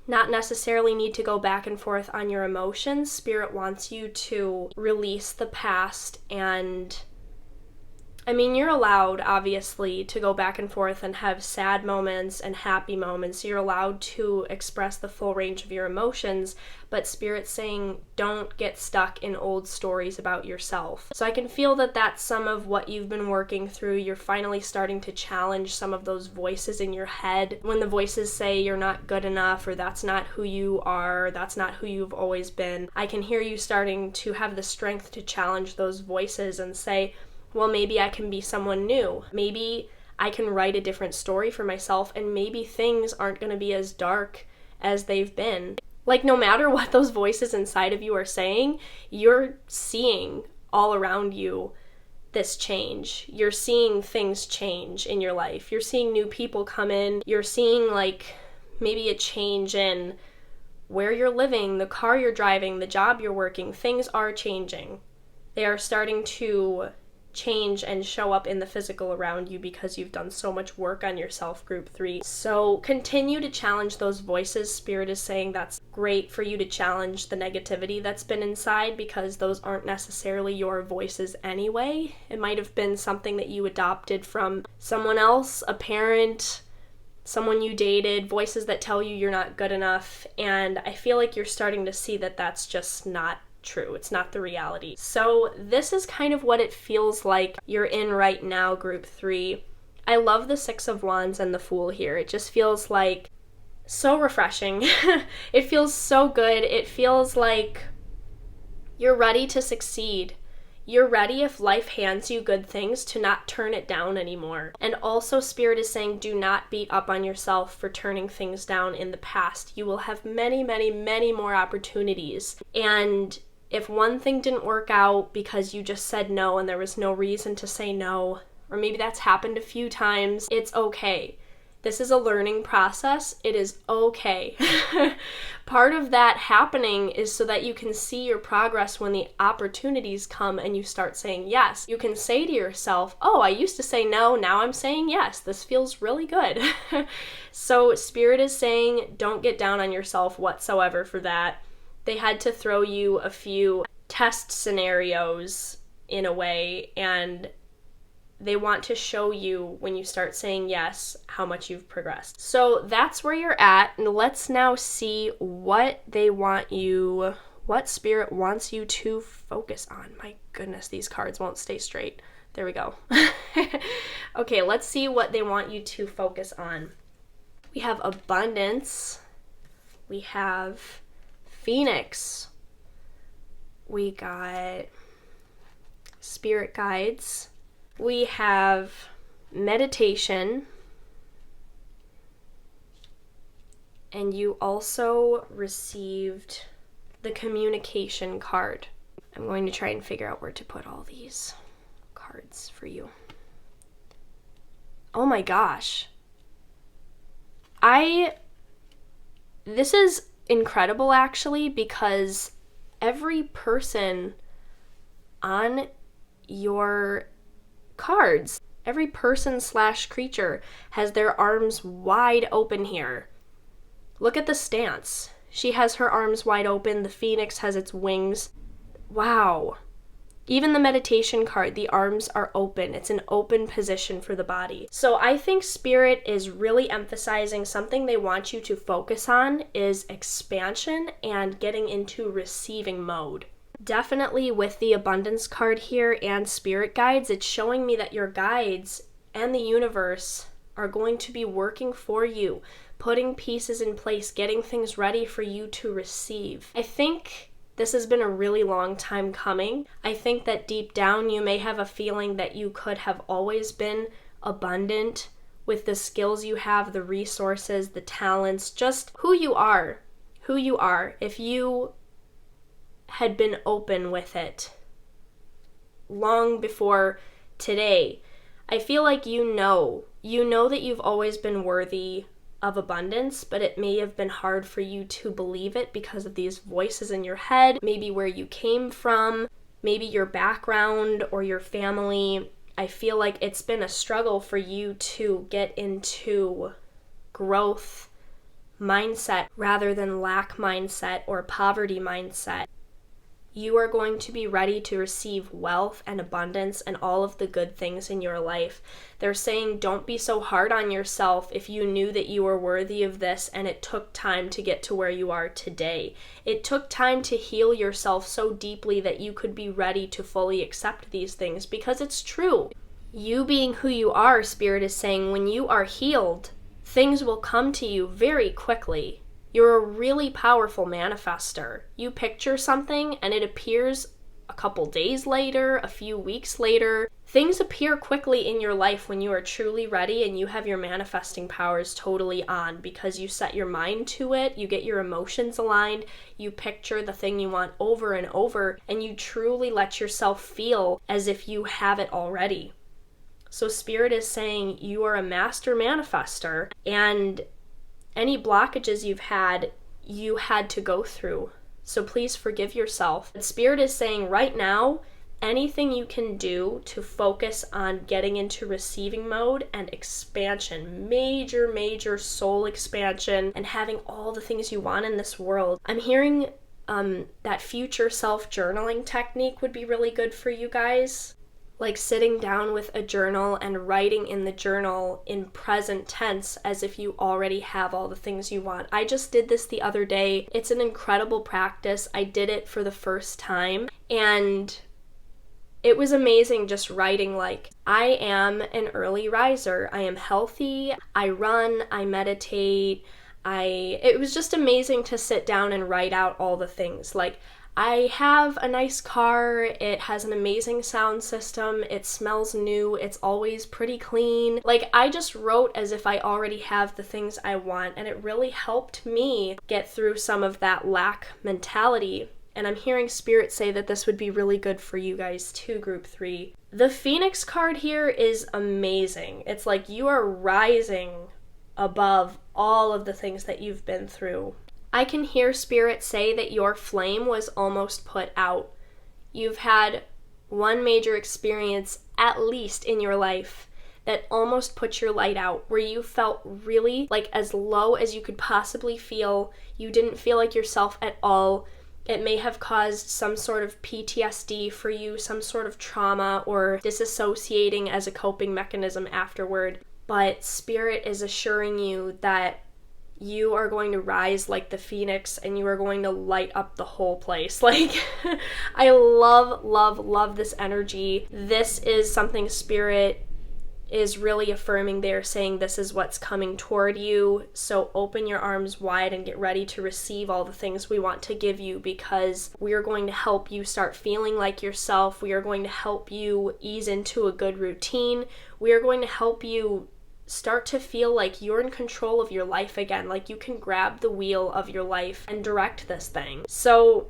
not necessarily need to go back and forth on your emotions. Spirit wants you to release the past and you're allowed, obviously, to go back and forth and have sad moments and happy moments. You're allowed to express the full range of your emotions, but Spirit's saying don't get stuck in old stories about yourself. So I can feel that that's some of what you've been working through. You're finally starting to challenge some of those voices in your head. When the voices say you're not good enough, or that's not who you are, that's not who you've always been, I can hear you starting to have the strength to challenge those voices and say, well, maybe I can be someone new. Maybe I can write a different story for myself, and maybe things aren't going to be as dark as they've been. Like, no matter what those voices inside of you are saying, you're seeing all around you this change. You're seeing things change in your life. You're seeing new people come in. You're seeing, like, maybe a change in where you're living, the car you're driving, the job you're working. Things are changing. They are starting to change and show up in the physical around you because you've done so much work on yourself, group 3. So continue to challenge those voices. Spirit is saying that's great for you to challenge the negativity that's been inside, because those aren't necessarily your voices anyway. It might have been something that you adopted from someone else, a parent, someone you dated, voices that tell you you're not good enough. And I feel like you're starting to see that that's just not true. It's not the reality. So this is kind of what it feels like you're in right now, group 3. I love the 6 of Wands and the Fool here. It just feels like so refreshing. It feels so good. It feels like you're ready to succeed. You're ready, if life hands you good things, to not turn it down anymore. And also Spirit is saying, do not beat up on yourself for turning things down in the past. You will have many, many, many more opportunities. And if one thing didn't work out because you just said no and there was no reason to say no, or maybe that's happened a few times, it's okay. This is a learning process. It is okay. Part of that happening is so that you can see your progress when the opportunities come and you start saying yes. You can say to yourself, oh, I used to say no, now I'm saying yes. This feels really good. So Spirit is saying, don't get down on yourself whatsoever for that. They had to throw you a few test scenarios in a way, and they want to show you, when you start saying yes, how much you've progressed. So that's where you're at, and let's now see what Spirit wants you to focus on. My goodness, these cards won't stay straight. There we go. Okay, let's see what they want you to focus on. We have abundance. We have Phoenix. We got spirit guides. We have meditation. And you also received the communication card. I'm going to try and figure out where to put all these cards for you. Oh my gosh. This is incredible, actually, because every person on your cards, every person / creature has their arms wide open here. Look at the stance. She has her arms wide open. The phoenix has its wings. Wow. Even the meditation card, the arms are open. It's an open position for the body. So I think Spirit is really emphasizing something they want you to focus on is expansion and getting into receiving mode. Definitely with the abundance card here and spirit guides, it's showing me that your guides and the universe are going to be working for you, putting pieces in place, getting things ready for you to receive. I think this has been a really long time coming. I think that deep down you may have a feeling that you could have always been abundant with the skills you have, the resources, the talents, just who you are. If you had been open with it long before today, I feel like you know that you've always been worthy of abundance, but it may have been hard for you to believe it because of these voices in your head, maybe where you came from, maybe your background or your family. I feel like it's been a struggle for you to get into growth mindset rather than lack mindset or poverty mindset. You are going to be ready to receive wealth and abundance and all of the good things in your life. They're saying don't be so hard on yourself if you knew that you were worthy of this and it took time to get to where you are today. It took time to heal yourself so deeply that you could be ready to fully accept these things because it's true. You being who you are, Spirit is saying, when you are healed, things will come to you very quickly. You're a really powerful manifester. You picture something and it appears a couple days later, a few weeks later. Things appear quickly in your life when you are truly ready and you have your manifesting powers totally on because you set your mind to it, you get your emotions aligned, you picture the thing you want over and over, and you truly let yourself feel as if you have it already. So Spirit is saying you are a master manifester, and any blockages you had to go through. So please forgive yourself. And Spirit is saying right now, anything you can do to focus on getting into receiving mode and expansion, major soul expansion, and having all the things you want in this world. I'm hearing that future self journaling technique would be really good for you guys. Like sitting down with a journal and writing in the journal in present tense as if you already have all the things you want. I just did this the other day. It's an incredible practice. I did it for the first time and it was amazing just writing like, I am an early riser. I am healthy. I run. I meditate. It was just amazing to sit down and write out all the things. Like, I have a nice car, it has an amazing sound system, it smells new, it's always pretty clean. Like, I just wrote as if I already have the things I want, and it really helped me get through some of that lack mentality. And I'm hearing Spirit say that this would be really good for you guys too, Group 3. The Phoenix card here is amazing. It's like you are rising above all of the things that you've been through. I can hear Spirit say that your flame was almost put out. You've had one major experience, at least in your life, that almost put your light out, where you felt really like as low as you could possibly feel. You didn't feel like yourself at all. It may have caused some sort of PTSD for you, some sort of trauma, or disassociating as a coping mechanism afterward. But Spirit is assuring you that you are going to rise like the phoenix and you are going to light up the whole place. Like, I love this energy. This is something Spirit is really affirming. They're saying this is what's coming toward you. So open your arms wide and get ready to receive all the things we want to give you, because we are going to help you start feeling like yourself. We are going to help you ease into a good routine. We are going to help you start to feel like you're in control of your life again, like you can grab the wheel of your life and direct this thing. So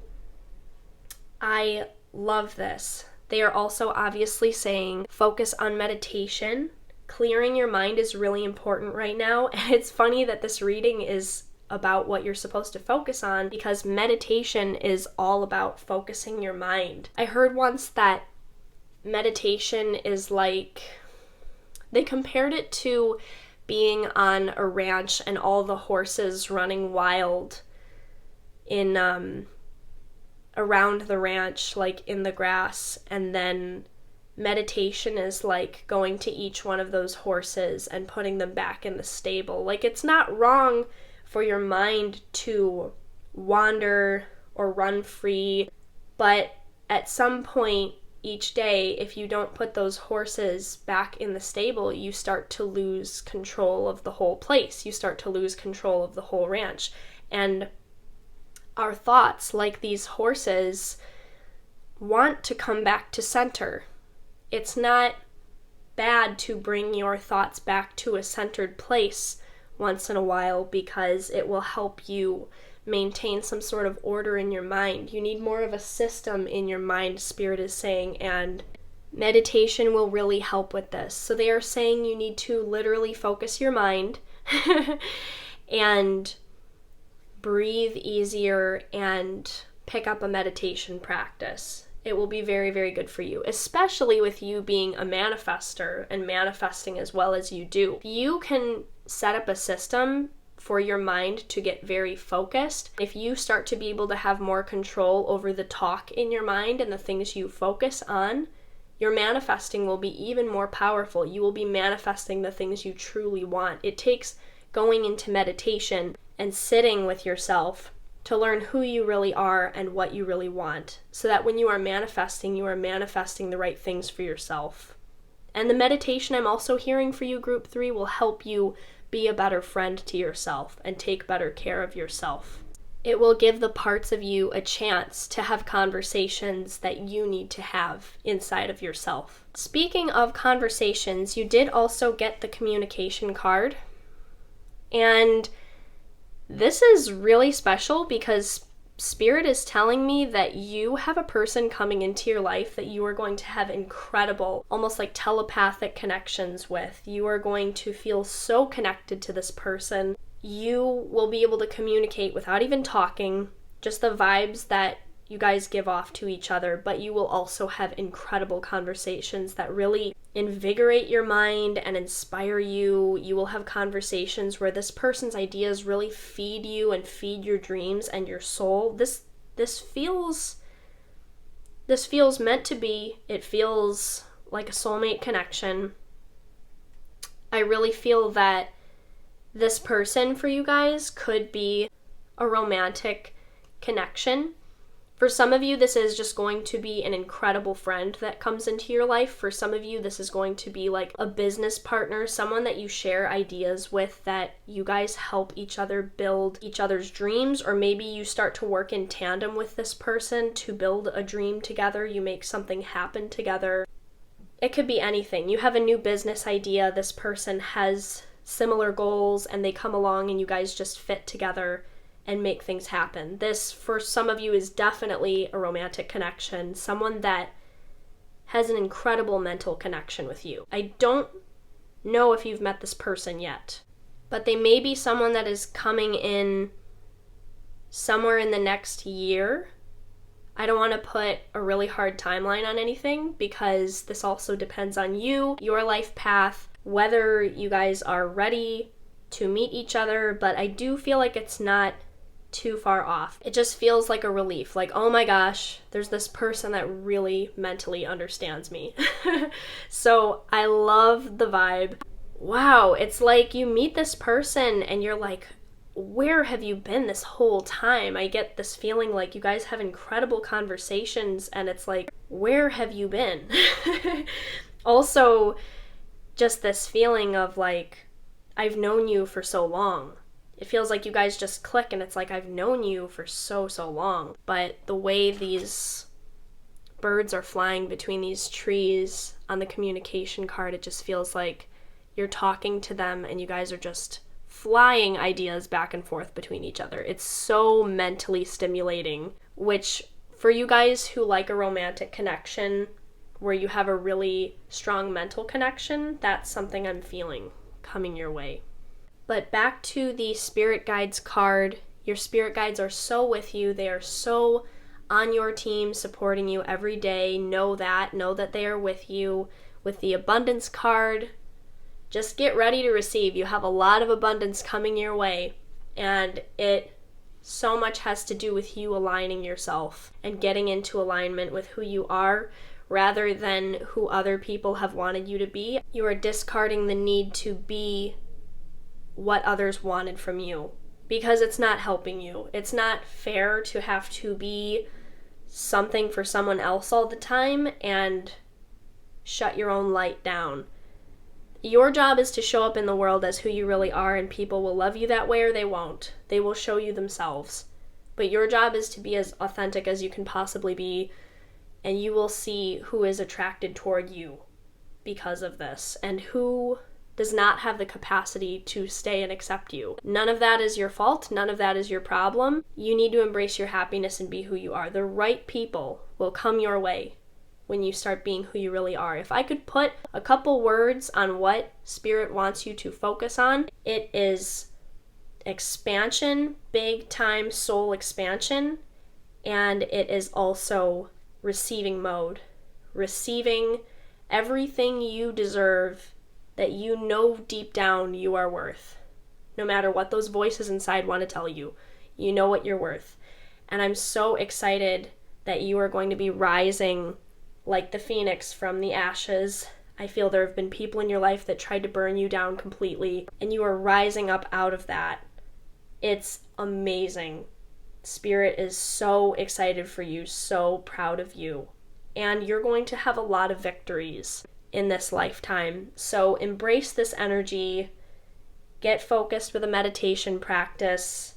I love this. They are also obviously saying focus on meditation. Clearing your mind is really important right now. And it's funny that this reading is about what you're supposed to focus on, because meditation is all about focusing your mind. I heard once that meditation is like, they compared it to being on a ranch and all the horses running wild in around the ranch, like in the grass, and then meditation is like going to each one of those horses and putting them back in the stable. Like, it's not wrong for your mind to wander or run free, but at some point each day, if you don't put those horses back in the stable, you start to lose control of the whole place. You start to lose control of the whole ranch. And our thoughts, like these horses, want to come back to center. It's not bad to bring your thoughts back to a centered place once in a while, because it will help you maintain some sort of order in your mind. You need more of a system in your mind, Spirit is saying, and meditation will really help with this. So they are saying you need to literally focus your mind and breathe easier and pick up a meditation practice. It will be very, very good for you, especially with you being a manifester and manifesting as well as you do. You can set up a system for your mind to get very focused. If you start to be able to have more control over the talk in your mind and the things you focus on, your manifesting will be even more powerful. You will be manifesting the things you truly want. It takes going into meditation and sitting with yourself to learn who you really are and what you really want, so that when you are manifesting the right things for yourself. And the meditation I'm also hearing for you, Group 3, will help you be a better friend to yourself and take better care of yourself. It will give the parts of you a chance to have conversations that you need to have inside of yourself. Speaking of conversations, you did also get the communication card. And this is really special because Spirit is telling me that you have a person coming into your life that you are going to have incredible, almost like telepathic connections with. You are going to feel so connected to this person. You will be able to communicate without even talking, just the vibes that you guys give off to each other, but you will also have incredible conversations that really invigorate your mind and inspire you. You will have conversations where this person's ideas really feed you and feed your dreams and your soul. This feels meant to be. It feels like a soulmate connection. I really feel that this person for you guys could be a romantic connection. For some of you, this is just going to be an incredible friend that comes into your life. For some of you, this is going to be like a business partner, someone that you share ideas with, that you guys help each other build each other's dreams, or maybe you start to work in tandem with this person to build a dream together. You make something happen together. It could be anything. You have a new business idea, this person has similar goals, and they come along and you guys just fit together and make things happen. This, for some of you, is definitely a romantic connection, someone that has an incredible mental connection with you. I don't know if you've met this person yet, but they may be someone that is coming in somewhere in the next year. I don't want to put a really hard timeline on anything because this also depends on you, your life path, whether you guys are ready to meet each other, but I do feel like it's not too far off. It just feels like a relief, like, oh my gosh, there's this person that really mentally understands me. So I love the vibe. Wow, it's like you meet this person and you're like, where have you been this whole time? I get this feeling like you guys have incredible conversations and it's like, where have you been? Also, just this feeling of like, I've known you for so long. It feels like you guys just click and it's like, I've known you for so long. But the way these birds are flying between these trees on the communication card, it just feels like you're talking to them and you guys are just flying ideas back and forth between each other. It's so mentally stimulating, which for you guys who like a romantic connection where you have a really strong mental connection, that's something I'm feeling coming your way. But back to the spirit guides card. Your spirit guides are so with you. They are so on your team, supporting you every day. Know that they are with you. With the abundance card, just get ready to receive. You have a lot of abundance coming your way, and it So much has to do with you aligning yourself and getting into alignment with who you are rather than who other people have wanted you to be. You are discarding the need to be what others wanted from you because it's not helping you. It's not fair to have to be something for someone else all the time and shut your own light down. Your job is to show up in the world as who you really are, and people will love you that way or they won't. They will show you themselves. But your job is to be as authentic as you can possibly be, and you will see who is attracted toward you because of this, and who does not have the capacity to stay and accept you. None of that is your fault. None of that is your problem. You need to embrace your happiness and be who you are. The right people will come your way when you start being who you really are. If I could put a couple words on what Spirit wants you to focus on, it is expansion, big time soul expansion, and it is also receiving mode. Receiving everything you deserve that you know deep down you are worth. No matter what those voices inside want to tell you, you know what you're worth. And I'm so excited that you are going to be rising like the phoenix from the ashes. I feel there have been people in your life that tried to burn you down completely, and you are rising up out of that. It's amazing. Spirit is so excited for you, so proud of you. And you're going to have a lot of victories in this lifetime. So embrace this energy. Get focused with a meditation practice.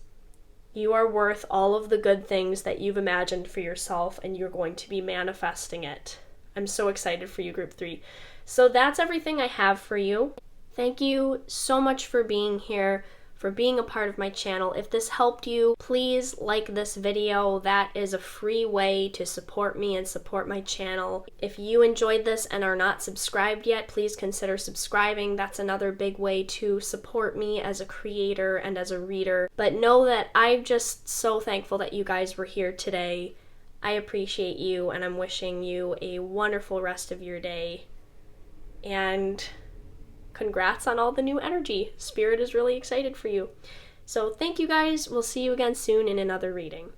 You are worth all of the good things that you've imagined for yourself, and you're going to be manifesting it. I'm so excited for you, Group 3. So that's everything I have for you. Thank you so much for being here, for being a part of my channel. If this helped you, please like this video. That is a free way to support me and support my channel. If you enjoyed this and are not subscribed yet, please consider subscribing. That's another big way to support me as a creator and as a reader. But know that I'm just so thankful that you guys were here today. I appreciate you, and I'm wishing you a wonderful rest of your day. And congrats on all the new energy. Spirit is really excited for you. So thank you guys. We'll see you again soon in another reading.